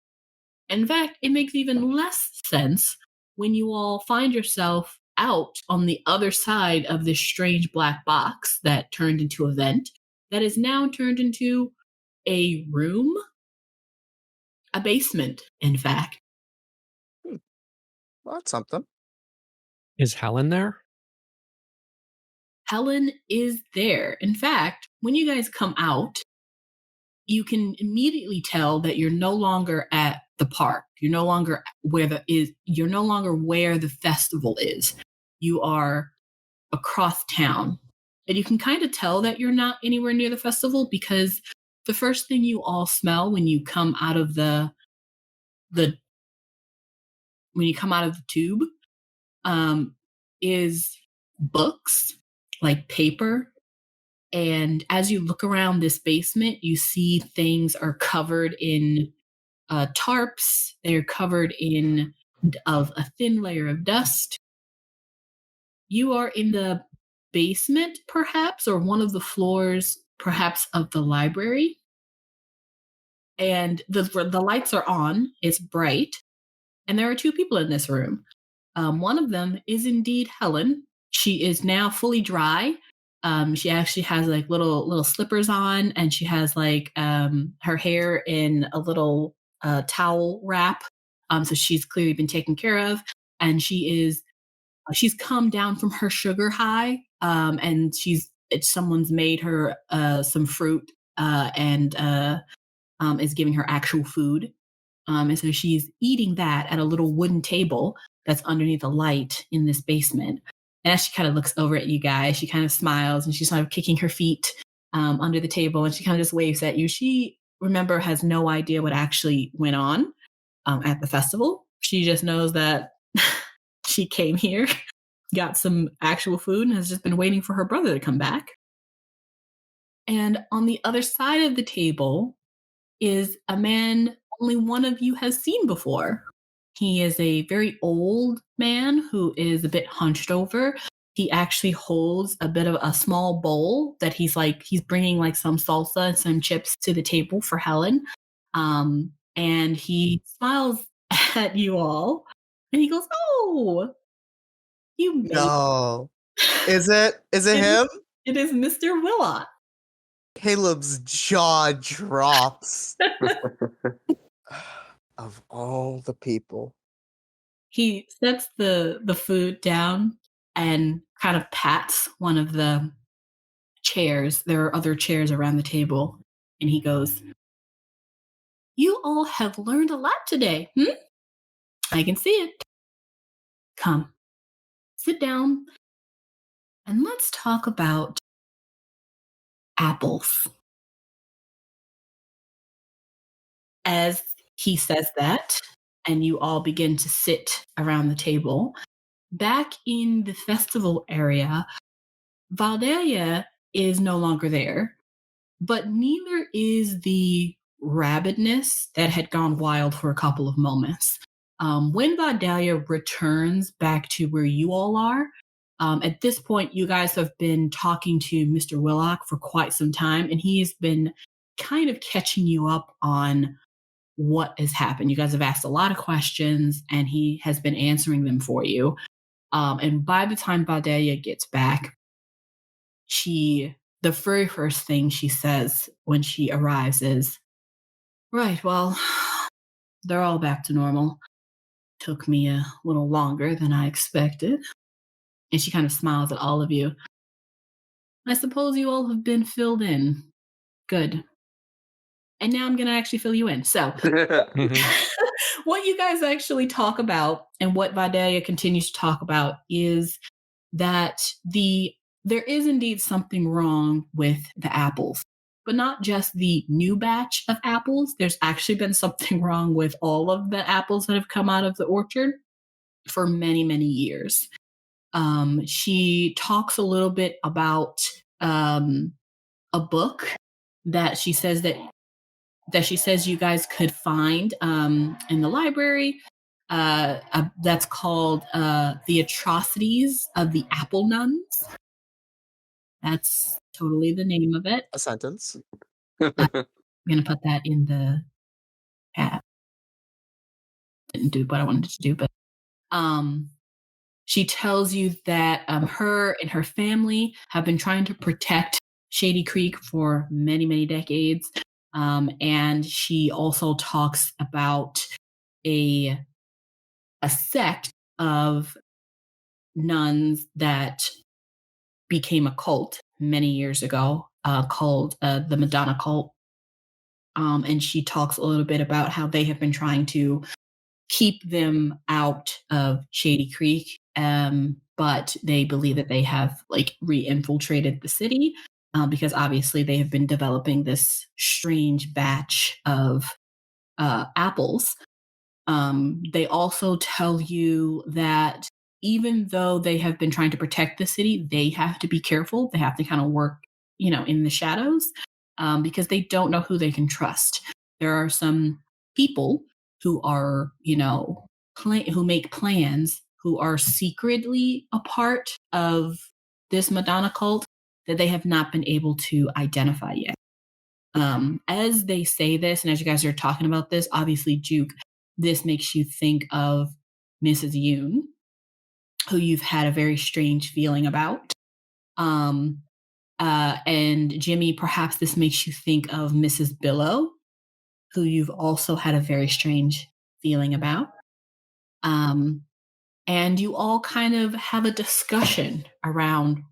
In fact, it makes even less sense when you all find yourself out on the other side of this strange black box that turned into a vent that is now turned into a room, a basement, in fact. Well, that's something. Is Helen there? Helen is there. In fact, when you guys come out, you can immediately tell that you're no longer at the park. You're no longer where the festival is. You are across town. And you can kind of tell that you're not anywhere near the festival because the first thing you all smell when you come out of the tube is books, like paper. And as you look around this basement, you see things are covered in tarps. They're covered in of a thin layer of dust. You are in the basement, perhaps, or one of the floors, perhaps, of the library. And the lights are on. It's bright. And there are two people in this room. One of them is indeed Helen. She is now fully dry. She actually has like little slippers on, and she has like her hair in a little towel wrap. So she's clearly been taken care of, and she's come down from her sugar high, and someone's made her some fruit and is giving her actual food. And so she's eating that at a little wooden table that's underneath a light in this basement. And as she kind of looks over at you guys, she kind of smiles and she's kind of kicking her feet under the table, and she kind of just waves at you. She, remember, has no idea what actually went on at the festival. She just knows that she came here, got some actual food, and has just been waiting for her brother to come back. And on the other side of the table is a man only one of you has seen before. He is a very old man who is a bit hunched over. He actually holds a bit of a small bowl that he's bringing like some salsa and some chips to the table for Helen. And he smiles at you all and he goes, "Oh, you made No. Is it him? It is Mr. Willot." Caleb's jaw drops. Of all the people. He sets the food down and kind of pats one of the chairs. There are other chairs around the table. And he goes, "You all have learned a lot today. I can see it. Come, sit down, and let's talk about apples." as he says that, and you all begin to sit around the table, back in the festival area, Valdelia is no longer there, but neither is the rabidness that had gone wild for a couple of moments. When Valdelia returns back to where you all are, at this point, you guys have been talking to Mr. Willock for quite some time, and he has been kind of catching you up on what has happened. You guys have asked a lot of questions, and he has been answering them for you. And by the time Valdelia gets back, the very first thing she says when she arrives is, right, well, they're all back to normal. Took me a little longer than I expected. And she kind of smiles at all of you. I suppose you all have been filled in. Good. And now I'm going to actually fill you in. So, what you guys actually talk about and what Valdelia continues to talk about is that there is indeed something wrong with the apples, but not just the new batch of apples. There's actually been something wrong with all of the apples that have come out of the orchard for many, many years. She talks a little bit about a book that she says you guys could find in the library. That's called The Atrocities of the Apple Nuns. That's totally the name of it. A sentence. I'm going to put that in the chat. Didn't do what I wanted to do, but she tells you that her and her family have been trying to protect Shady Creek for many, many decades. And she also talks about a sect of nuns that became a cult many years ago called the Madonna cult. And she talks a little bit about how they have been trying to keep them out of Shady Creek, but they believe that they have re-infiltrated the city because obviously they have been developing this strange batch of apples. They also tell you that even though they have been trying to protect the city, they have to be careful. They have to kind of work, in the shadows because they don't know who they can trust. There are some people who are, who make plans, who are secretly a part of this Madonna cult that they have not been able to identify yet. As they say this, and as you guys are talking about this, obviously, Juke, this makes you think of Mrs. Yoon, who you've had a very strange feeling about. And Jimmy, perhaps this makes you think of Mrs. Willow, who you've also had a very strange feeling about. And you all kind of have a discussion around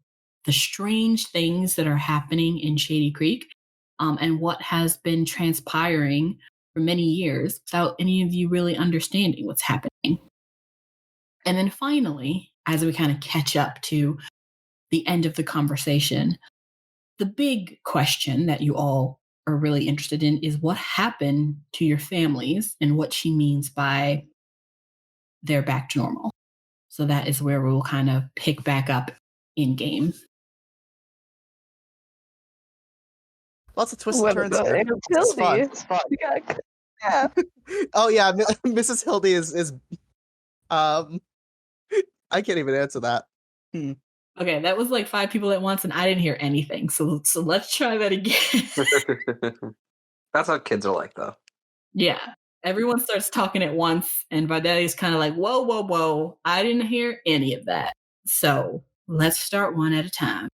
the strange things that are happening in Shady Creek and what has been transpiring for many years without any of you really understanding what's happening. And then finally, as we kind of catch up to the end of the conversation, the big question that you all are really interested in is what happened to your families and what she means by they're back to normal. So that is where we'll kind of pick back up in game. Lots of twists and turns here. It's fun. It's fun. Yeah. Oh yeah, Mrs. Hildy is I can't even answer that. Okay, that was like 5 people at once, and I didn't hear anything. So let's try that again. That's how kids are like, though. Yeah. Everyone starts talking at once, and Vardelia's kind of like, whoa, whoa, whoa. I didn't hear any of that. So let's start one at a time.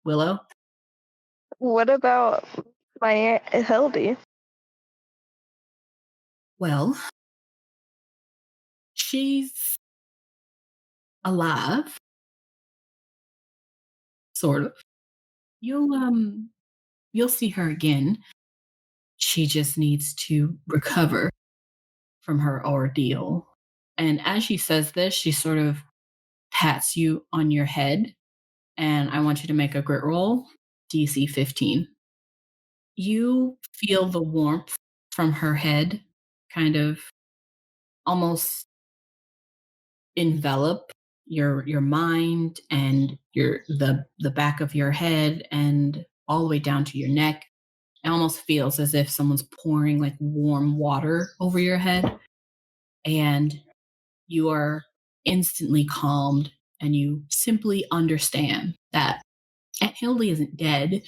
Willow? What about my Aunt Hildy? Well, she's alive. Sort of. You'll see her again. She just needs to recover from her ordeal. And as she says this, she sort of pats you on your head. And I want you to make a grit roll, DC 15. You feel the warmth from her head kind of almost envelop your mind and the back of your head and all the way down to your neck. It almost feels as if someone's pouring like warm water over your head, and you are instantly calmed, and you simply understand that Aunt Hildy isn't dead.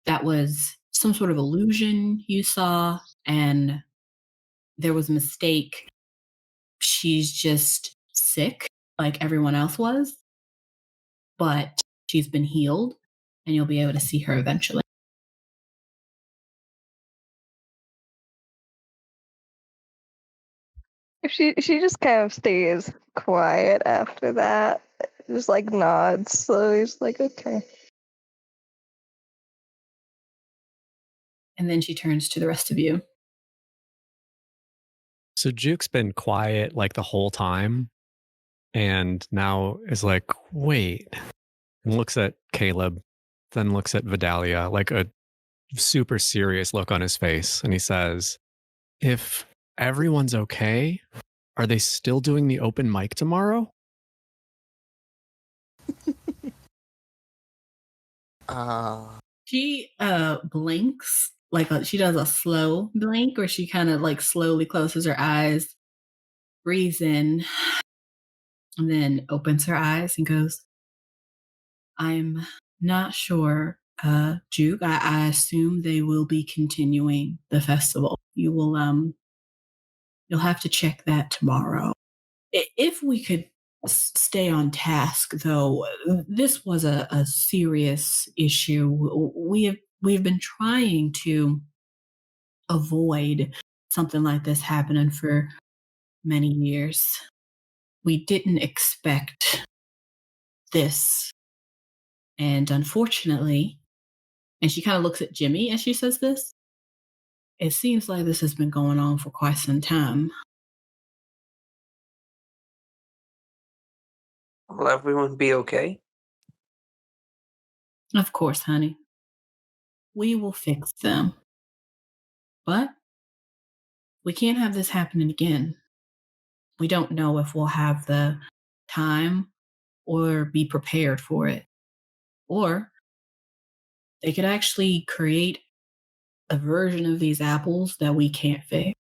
That was some sort of illusion you saw, and there was a mistake. She's just sick like everyone else was, but she's been healed, and you'll be able to see her eventually. She just kind of stays quiet after that. Just like nods slowly. Just like, okay. And then she turns to the rest of you. So Juke's been quiet like the whole time, and now is like, wait, and looks at Caleb, then looks at Vidalia, like a super serious look on his face, and he says, if everyone's okay, are they still doing the open mic tomorrow? She blinks, like she does a slow blink where she kind of like slowly closes her eyes, breathes in, and then opens her eyes and goes, I'm not sure, Juke. I assume they will be continuing the festival. You'll have to check that tomorrow. If we could stay on task, though, this was a serious issue. We've been trying to avoid something like this happening for many years. We didn't expect this. And unfortunately, and she kind of looks at Jimmy as she says this, it seems like this has been going on for quite some time. Will everyone be okay? Of course, honey. We will fix them. But we can't have this happening again. We don't know if we'll have the time or be prepared for it. Or they could actually create a version of these apples that we can't fix.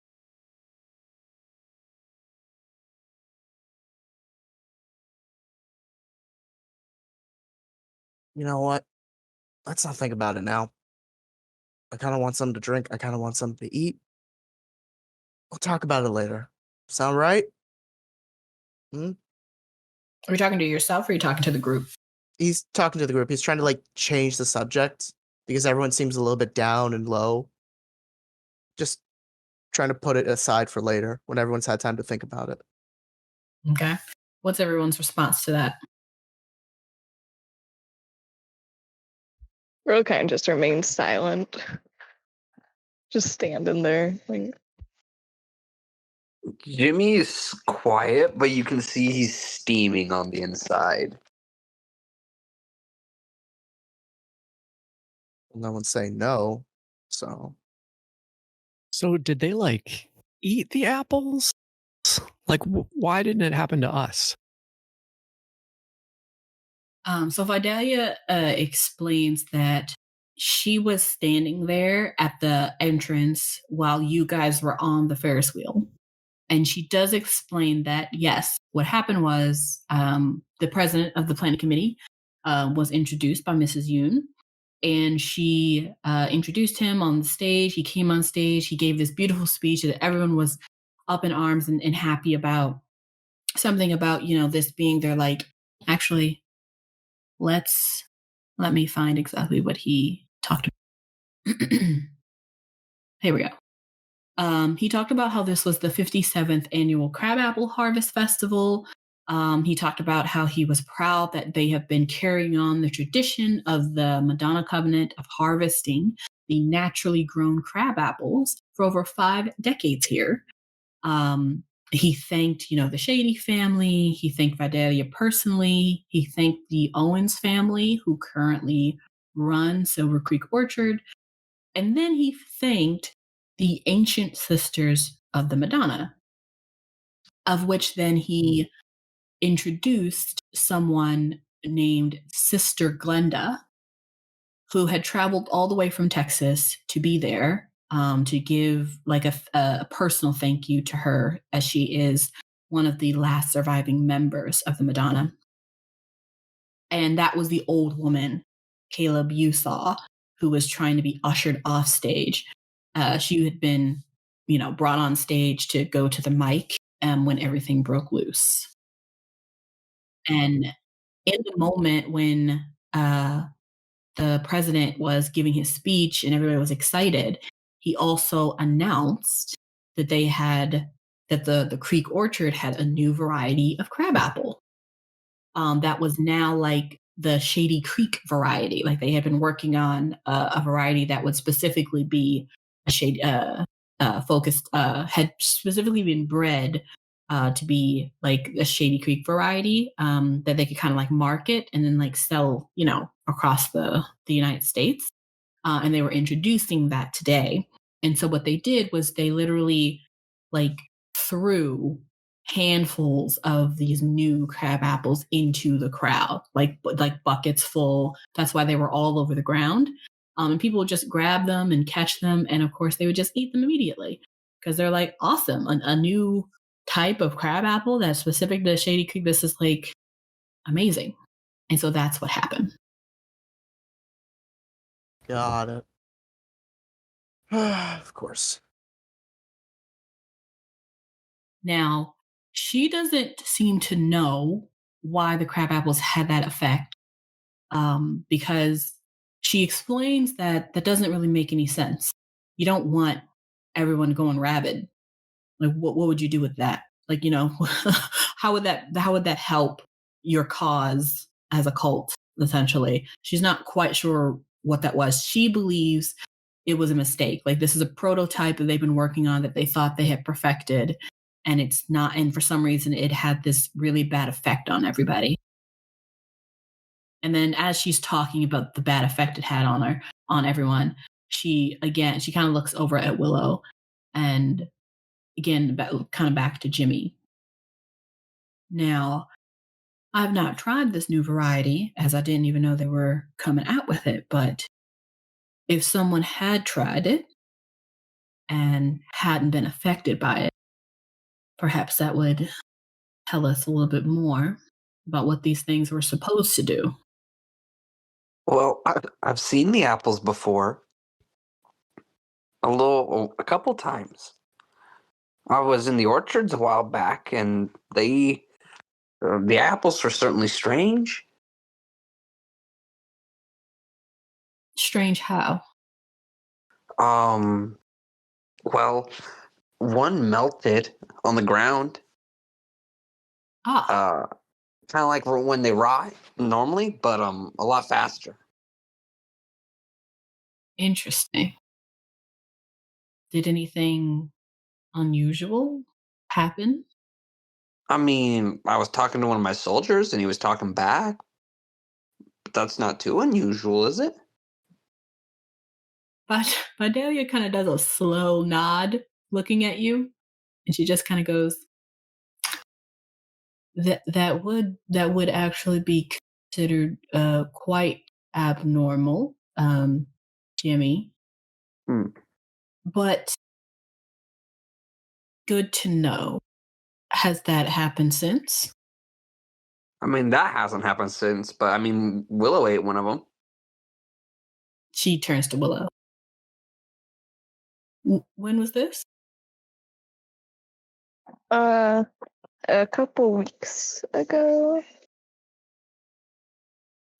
You know what? Let's not think about it now. I kind of want something to drink. I kind of want something to eat. We'll talk about it later. Sound right? Are you talking to yourself or are you talking to the group? He's talking to the group. He's trying to like change the subject because everyone seems a little bit down and low. Just trying to put it aside for later when everyone's had time to think about it. Okay. What's everyone's response to that? Ro kind of just remains silent. Just standing there. Like, Jimmy is quiet, but you can see he's steaming on the inside. No one's saying no, so So did they like eat the apples? Like, why didn't it happen to us? So Vidalia explains that she was standing there at the entrance while you guys were on the Ferris wheel. And she does explain that, yes, what happened was the president of the planning committee was introduced by Mrs. Yoon. And she introduced him on the stage. He came on stage. He gave this beautiful speech that everyone was up in arms and happy about. Something about, this being their, like, actually, let me find exactly what he talked about. Here we go. He talked about how this was the 57th annual Crabapple Harvest Festival. He talked about how he was proud that they have been carrying on the tradition of the Madonna Covenant of harvesting the naturally grown crab apples for over 5 decades here. He thanked, the Shady family. He thanked Vidalia personally. He thanked the Owens family, who currently run Silver Creek Orchard. And then he thanked the ancient sisters of the Madonna, of which then he introduced someone named Sister Glenda, who had traveled all the way from Texas to be there, to give like a personal thank you to her, as she is one of the last surviving members of the Madonna. And that was the old woman, Caleb, you saw, who was trying to be ushered off stage. She had been, brought on stage to go to the mic when everything broke loose. And in the moment when the president was giving his speech and everybody was excited, he also announced that the Creek Orchard had a new variety of crabapple. That was now like the Shady Creek variety. Like they had been working on a variety that would specifically be a shade focused, had specifically been bred to be like a Shady Creek variety that they could kind of like market and then like sell, across the United States. And they were introducing that today. And so what they did was they literally like threw handfuls of these new crab apples into the crowd, like buckets full. That's why they were all over the ground. And people would just grab them and catch them. And of course, they would just eat them immediately because they're like, awesome, a new type of crab apple that's specific to Shady Creek. This is like amazing. And so that's what happened. Got it. Of course. Now, she doesn't seem to know why the crab apples had that effect, because she explains that doesn't really make any sense. You don't want everyone going rabid. Like, what would you do with that? Like, how would that help your cause as a cult? Essentially, she's not quite sure what that was. She believes it was a mistake. Like, this is a prototype that they've been working on that they thought they had perfected. And it's not, and for some reason it had this really bad effect on everybody. And then as she's talking about the bad effect it had on everyone, she kind of looks over at Willow and again, kind of back to Jimmy. Now, I've not tried this new variety as I didn't even know they were coming out with it, but if someone had tried it and hadn't been affected by it, perhaps that would tell us a little bit more about what these things were supposed to do. Well, I've seen the apples before. A couple times. I was in the orchards a while back, and the apples were certainly strange. Strange how? Well, one melted on the ground. Kind of like when they rot normally, but a lot faster. Interesting. Did anything unusual happen? I mean, I was talking to one of my soldiers, and he was talking back. But that's not too unusual, is it? But Vidalia kind of does a slow nod looking at you, and she just kind of goes, that would actually be considered quite abnormal, Jimmy. But good to know. Has that happened since? I mean, that hasn't happened since, but I mean, Willow ate one of them. She turns to Willow. When was this? A couple weeks ago.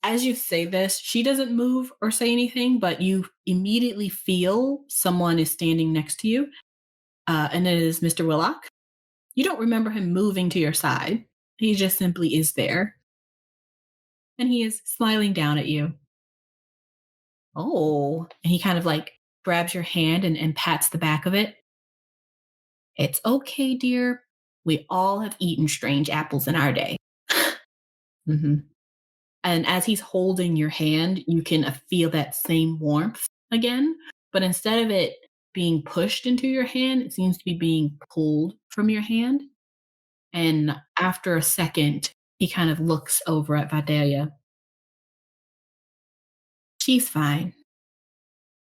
As you say this, she doesn't move or say anything, but you immediately feel someone is standing next to you, and it is Mr. Willock. You don't remember him moving to your side. He just simply is there. And he is smiling down at you. Oh, and he kind of like grabs your hand and pats the back of it. It's okay, dear. We all have eaten strange apples in our day. Mm-hmm. And as he's holding your hand, you can feel that same warmth again. But instead of it being pushed into your hand. It seems to be being pulled from your hand. And after a second, he kind of looks over at Vidalia. She's fine.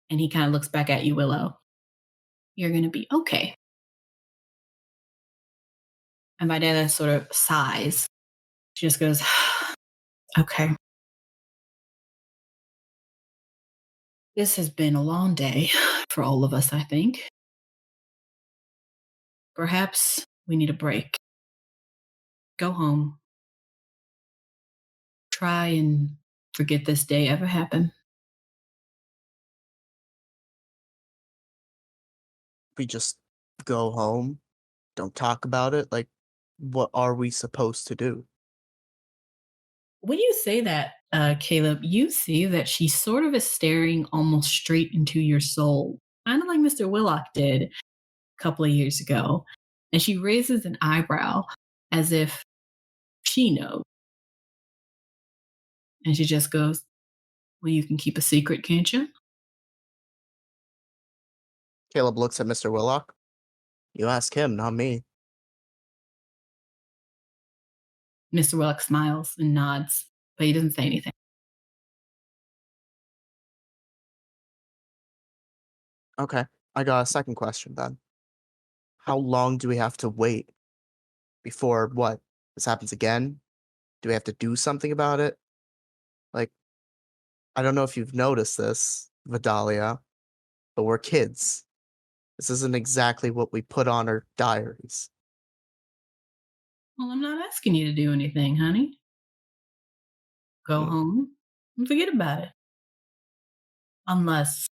And he kind of looks back at you, Willow. You're going to be okay. And Vidalia sort of sighs. She just goes, okay. This has been a long day for all of us, I think. Perhaps we need a break. Go home. Try and forget this day ever happened. We just go home, don't talk about it. Like, what are we supposed to do? When you say that, Caleb, you see that she sort of is staring almost straight into your soul, kind of like Mr. Willock did a couple of years ago. And she raises an eyebrow as if she knows. And she just goes, well, you can keep a secret, can't you? Caleb looks at Mr. Willock. You ask him, not me. Mr. Willock smiles and nods, but he doesn't say anything. Okay, I got a second question then. How long do we have to wait before what? This happens again? Do we have to do something about it? Like, I don't know if you've noticed this, Vidalia, but we're kids. This isn't exactly what we put on our diaries. Well, I'm not asking you to do anything, honey. Go home and forget about it. Unless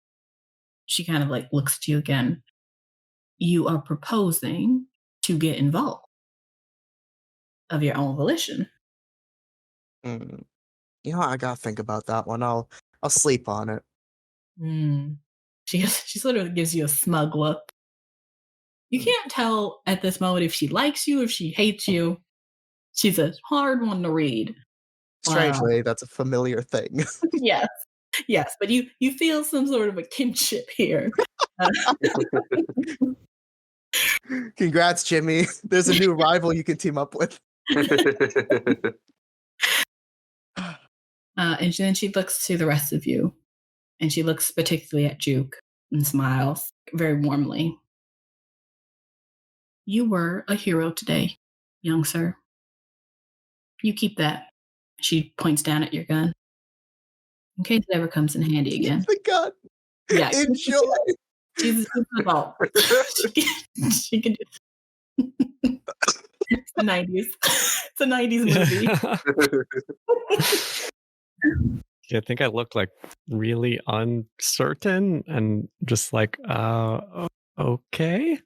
she kind of like looks at you again. You are proposing to get involved of your own volition. You know, I gotta think about that one. I'll sleep on it. She sort of gives you a smug look. You can't tell at this moment if she likes you, if she hates you. She's a hard one to read. Strangely, that's a familiar thing. Yes, but you feel some sort of a kinship here. Congrats, Jimmy. There's a new rival you can team up with. And then she looks to the rest of you, and she looks particularly at Juke and smiles very warmly. You were a hero today, young sir. You keep that. She points down at your gun. In case it ever comes in handy again. The gun. Yeah. Enjoy. She's an adult. She can do It's the 90s. It's a 90s movie. I think I look like really uncertain and just like, okay.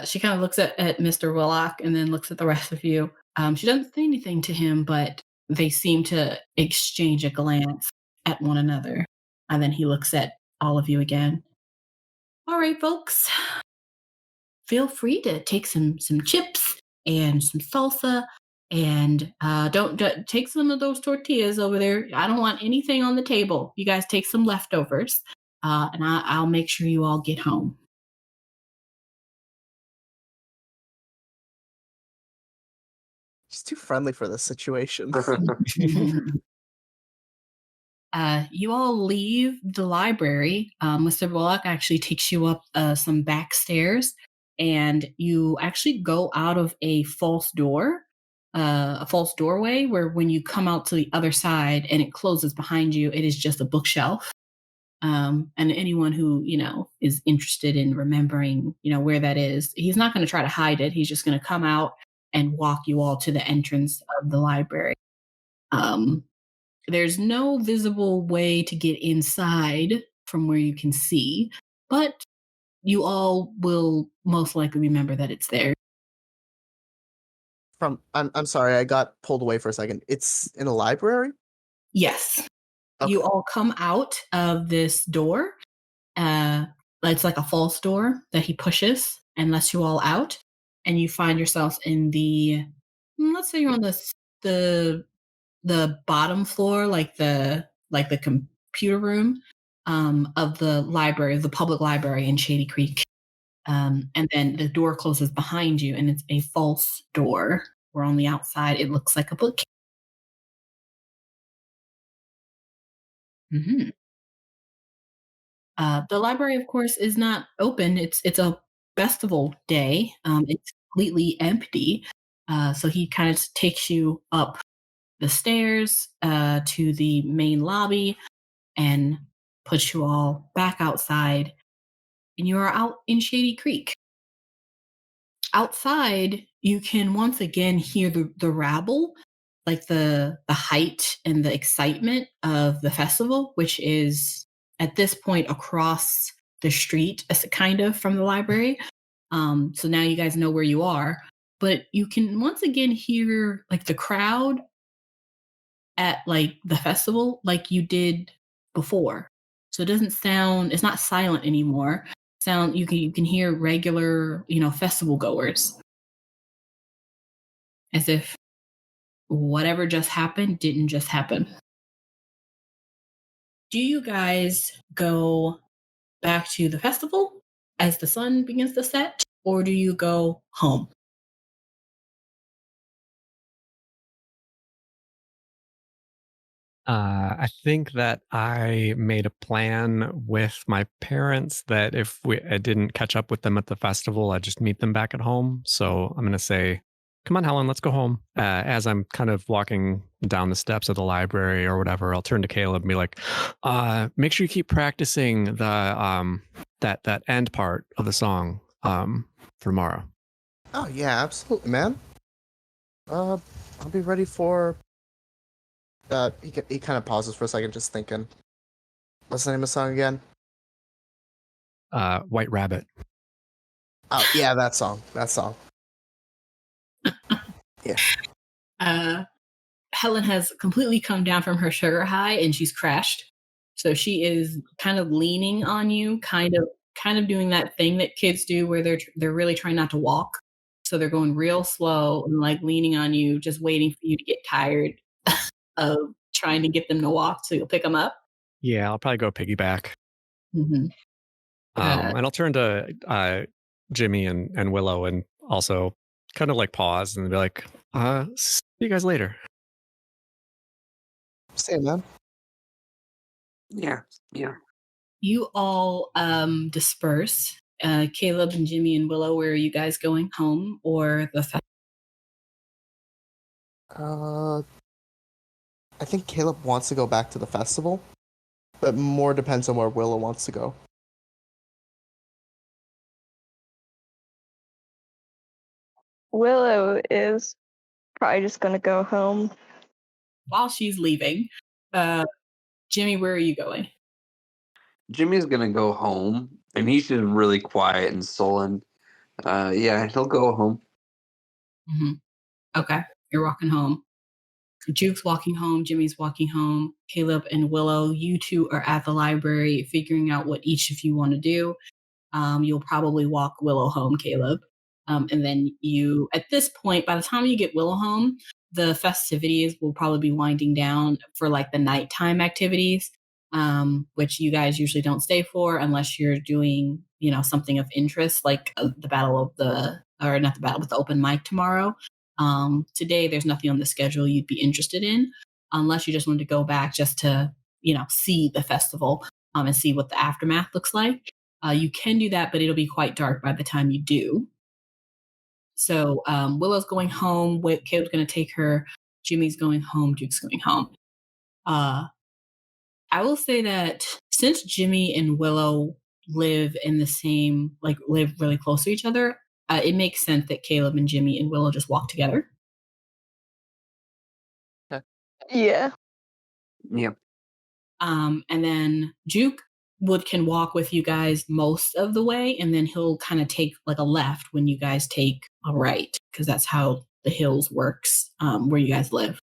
She kind of looks at Mr. Willock and then looks at the rest of you. She doesn't say anything to him, but they seem to exchange a glance at one another. And then he looks at all of you again. All right, folks. Feel free to take some chips and some salsa, and don't take some of those tortillas over there. I don't want anything on the table. You guys take some leftovers, and I'll make sure you all get home. She's too friendly for this situation. You all leave the library. Mr. Bullock actually takes you up some back stairs, and you actually go out of a false door, a false doorway, where when you come out to the other side and it closes behind you, it is just a bookshelf. And anyone who, is interested in remembering, where that is, he's not going to try to hide it. He's just going to come out and walk you all to the entrance of the library. There's no visible way to get inside from where you can see, but you all will most likely remember that it's there. I'm sorry, I got pulled away for a second. It's in a library? Yes. Okay. You all come out of this door. It's like a false door that he pushes and lets you all out, and you find yourselves in the, let's say you're on the bottom floor, like the computer room of the library, the public library in Shady Creek. And then the door closes behind you, and it's a false door where on the outside it looks like a book. Mm-hmm. The library, of course, is not open. It's a festival day. It's completely empty. So he kind of takes you up the stairs to the main lobby and puts you all back outside. And you are out in Shady Creek. Outside, you can once again hear the rabble, like the height and the excitement of the festival, which is at this point across the street, kind of from the library. So now you guys know where you are, but you can once again hear like the crowd at like the festival like you did before. So it doesn't sound, it's not silent anymore. You can hear regular, festival goers, as if whatever just happened didn't just happen. Do you guys go back to the festival as the sun begins to set, or do you go home? I think that I made a plan with my parents that if I didn't catch up with them at the festival, I'd just meet them back at home. So I'm going to say, come on, Helen, let's go home. As I'm kind of walking down the steps of the library or whatever, I'll turn to Caleb and be like, make sure you keep practicing the that end part of the song for tomorrow. Oh yeah, absolutely, man. I'll be ready for. He kind of pauses for a second, just thinking. What's the name of the song again? White Rabbit. Oh yeah, that song. Yeah. Helen has completely come down from her sugar high and she's crashed. So she is kind of leaning on you, kind of doing that thing that kids do where they're really trying not to walk. So they're going real slow and like leaning on you, just waiting for you to get tired of trying to get them to walk so you'll pick them up. Yeah, I'll probably go piggyback. Mm-hmm. And I'll turn to Jimmy and Willow and also kind of like pause and be like, see you guys later. See you, man. Yeah. You all disperse. Caleb and Jimmy and Willow, where are you guys going? Home or the festival? I think Caleb wants to go back to the festival, but more depends on where Willow wants to go. Willow is probably just gonna go home. While she's leaving, Jimmy, where are you going? Jimmy's gonna go home, and he's just really quiet and sullen. Yeah, he'll go home. Mm-hmm. Okay, you're walking home. Juke's walking home. Jimmy's walking home. Caleb and Willow, you two are at the library figuring out what each of you want to do. You'll probably walk Willow home, Caleb. And then you, at this point, by the time you get Willow home, the festivities will probably be winding down for like the nighttime activities, which you guys usually don't stay for unless you're doing, something of interest, like the open mic tomorrow. Today, there's nothing on the schedule you'd be interested in, unless you just wanted to go back just to, see the festival and see what the aftermath looks like. You can do that, but it'll be quite dark by the time you do. So Willow's going home. Caleb's going to take her. Jimmy's going home. Duke's going home. I will say that since Jimmy and Willow live in the same, live really close to each other, it makes sense that Caleb and Jimmy and Willow just walk together. Okay. Yeah. Yep. And then Juke can walk with you guys most of the way, and then he'll kind of take like a left when you guys take a right, because that's how the hills works where you guys live.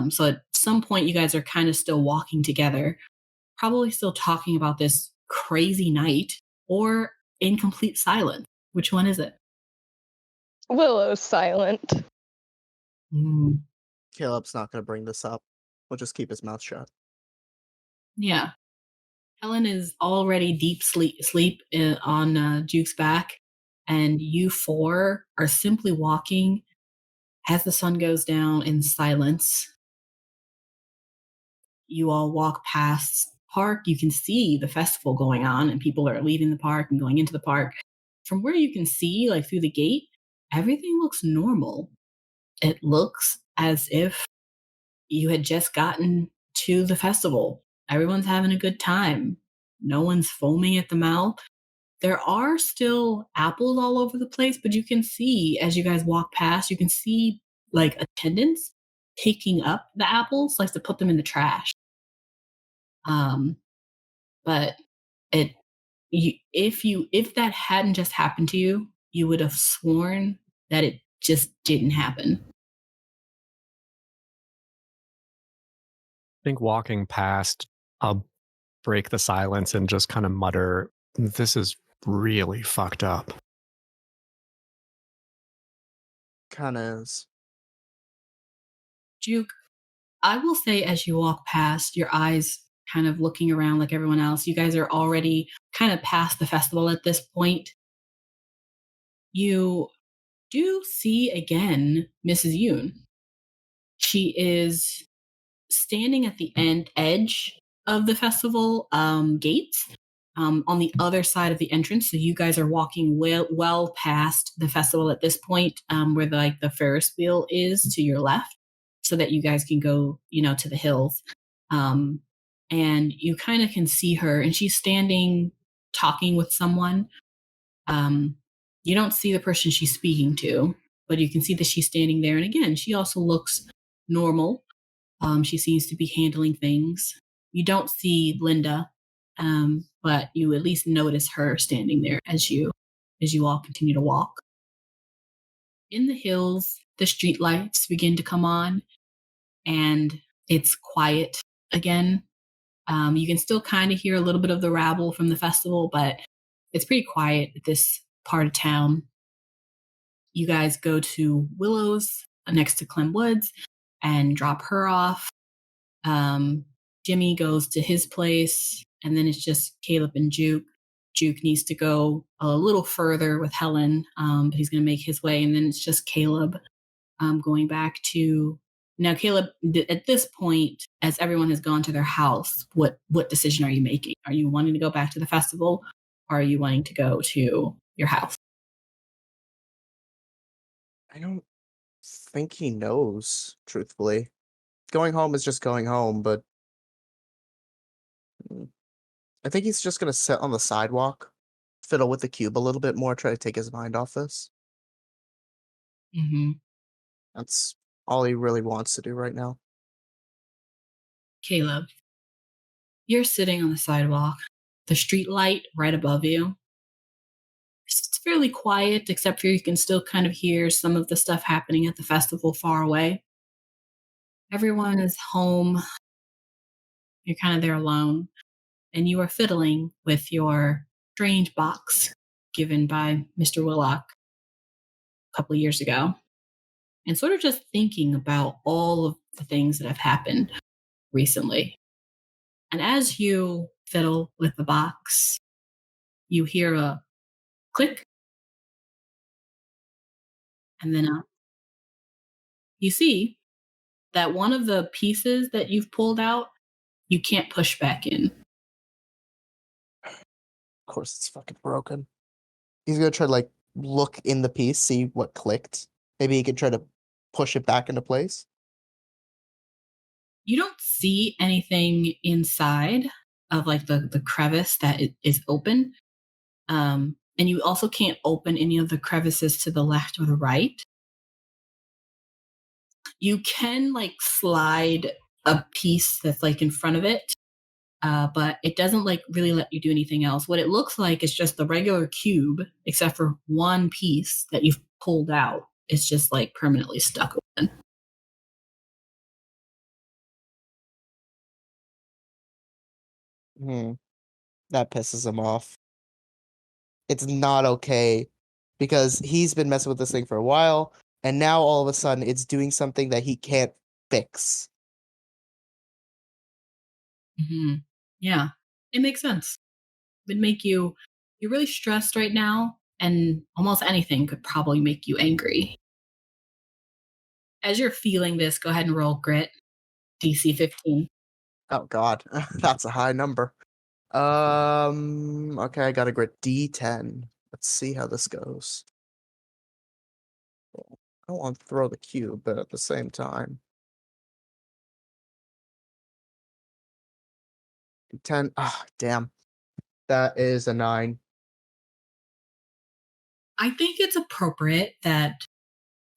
So at some point, you guys are kind of still walking together, probably still talking about this crazy night, or in complete silence. Which one is it? Willow's silent. Caleb's not going to bring this up. We'll just keep his mouth shut. Yeah. Helen is already deep sleep on Juke's back, and you four are simply walking as the sun goes down in silence. You all walk past the park. You can see the festival going on, and people are leaving the park and going into the park. From where you can see, like through the gate, everything looks normal. It looks as if you had just gotten to the festival. Everyone's having a good time. No one's foaming at the mouth. There are still apples all over the place, but you can see as you guys walk past, you can see like attendants picking up the apples, like to put them in the trash. But if that hadn't just happened to you, you would have sworn that it just didn't happen. I think walking past, I'll break the silence and just kind of mutter, "This is really fucked up." Kind of is. Juke, I will say as you walk past, your eyes kind of looking around like everyone else, you guys are already kind of past the festival at this point. You do see again Mrs. Yoon. She is standing at the edge of the festival gates on the other side of the entrance. So you guys are walking well past the festival at this point, where the Ferris wheel is to your left, so that you guys can go, to the hills. And you kind of can see her, and she's standing talking with someone. You don't see the person she's speaking to, but you can see that she's standing there. And again, she also looks normal. She seems to be handling things. You don't see Linda, but you at least notice her standing there as you all continue to walk. In the hills, the street lights begin to come on, and it's quiet again. You can still kind of hear a little bit of the rabble from the festival, but it's pretty quiet at this part of town. You guys go to Willow's next to Clem Woods and drop her off. Jimmy goes to his place, and then it's just Caleb and Juke. Juke needs to go a little further with Helen, but he's going to make his way, and then it's just Caleb going back to... Now, Caleb, at this point, as everyone has gone to their house, what decision are you making? Are you wanting to go back to the festival, or are you wanting to go to your house? I don't think he knows, truthfully. Going home is just going home, but I think he's just going to sit on the sidewalk, fiddle with the cube a little bit more, try to take his mind off this. Mm-hmm. That's all he really wants to do right now. Caleb, you're sitting on the sidewalk, the street light right above you. It's fairly quiet, except for you can still kind of hear some of the stuff happening at the festival far away. Everyone is home. You're kind of there alone, and you are fiddling with your strange box given by Mr. Willock a couple of years ago, and sort of just thinking about all of the things that have happened recently. And as you fiddle with the box, you hear a click, and then you see that one of the pieces that you've pulled out, you can't push back in. Of course, it's fucking broken. He's gonna try to look in the piece, see what clicked. Maybe he could try to push it back into place. You don't see anything inside of the crevice that is open. And you also can't open any of the crevices to the left or the right. You can slide a piece that's in front of it, but it doesn't really let you do anything else. What it looks like is just the regular cube, except for one piece that you've pulled out. It's just permanently stuck open. That pisses him off. It's not okay because he's been messing with this thing for a while, and now all of a sudden it's doing something that he can't fix. Mm-hmm. Yeah, it makes sense. It would make you're really stressed right now, and almost anything could probably make you angry. As you're feeling this, go ahead and roll grit, DC 15. Oh God, that's a high number. Okay, I got a grit D10. Let's see how this goes. I don't want to throw the cube, but at the same time. 10. Ah, damn. That is a 9. I think it's appropriate that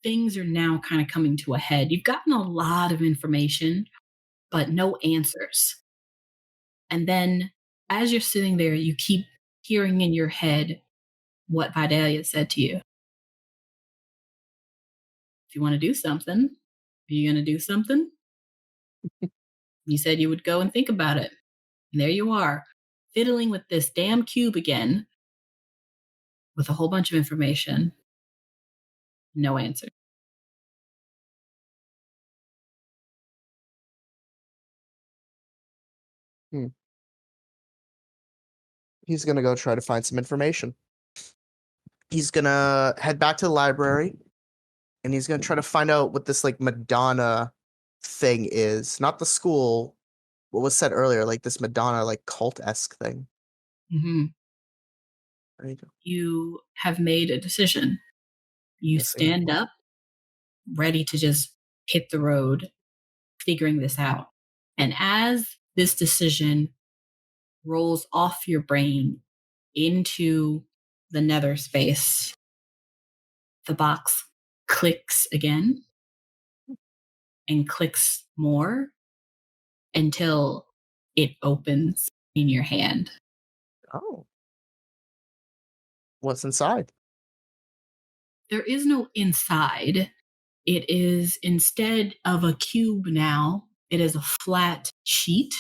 things are now kind of coming to a head. You've gotten a lot of information, but no answers. And then as you're sitting there, you keep hearing in your head what Vidalia said to you. If you want to do something, are you going to do something? You said you would go and think about it. And there you are, fiddling with this damn cube again with a whole bunch of information. No answer. He's gonna go try to find some information. He's gonna head back to the library, and he's gonna try to find out what this like Madonna thing is. Not the school, what was said earlier, like this Madonna like cult-esque thing. Mm-hmm. There you go. You have made a decision. You Yes, I stand have. up, ready to just hit the road, figuring this out. And as this decision rolls off your brain into the nether space, the box clicks again and clicks more until it opens in your hand. Oh. What's inside? There is no inside. It is, instead of a cube now, it is a flat sheet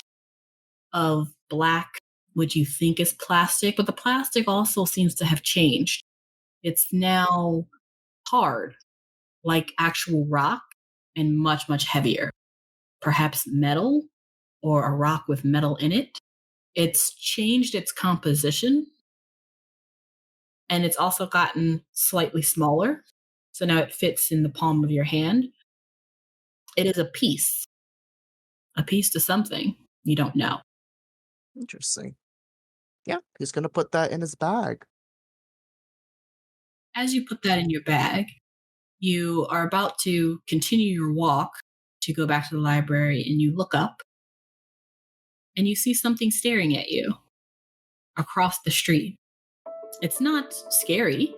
of black, what you think is plastic, but the plastic also seems to have changed. It's now hard, like actual rock, and much, much heavier. Perhaps metal, or a rock with metal in it. It's changed its composition, and it's also gotten slightly smaller. So now it fits in the palm of your hand. It is a piece to something you don't know. Interesting. Yeah, he's gonna put that in his bag. As you put that in your bag, you are about to continue your walk to go back to the library, and you look up and you see something staring at you across the street. It's not scary.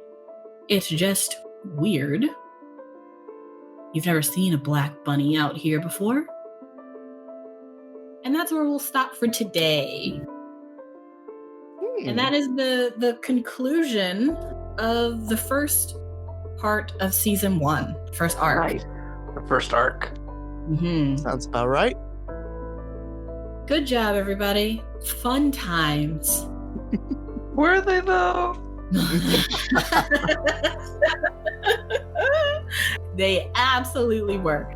It's just weird. You've never seen a black bunny out here before. And that's where we'll stop for today. And that is the conclusion of the first part of season 1, first arc. Right. The first arc. Mm-hmm. Sounds about right. Good job, everybody. Fun times. Were they though? They absolutely were.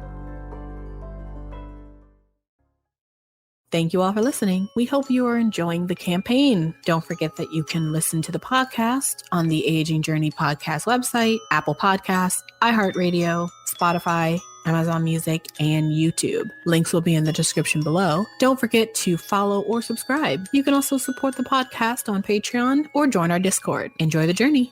Thank you all for listening. We hope you are enjoying the campaign. Don't forget that you can listen to the podcast on the Aging Journey podcast website, Apple Podcasts, iHeartRadio, Spotify, Amazon Music, and YouTube. Links will be in the description below. Don't forget to follow or subscribe. You can also support the podcast on Patreon or join our Discord. Enjoy the journey.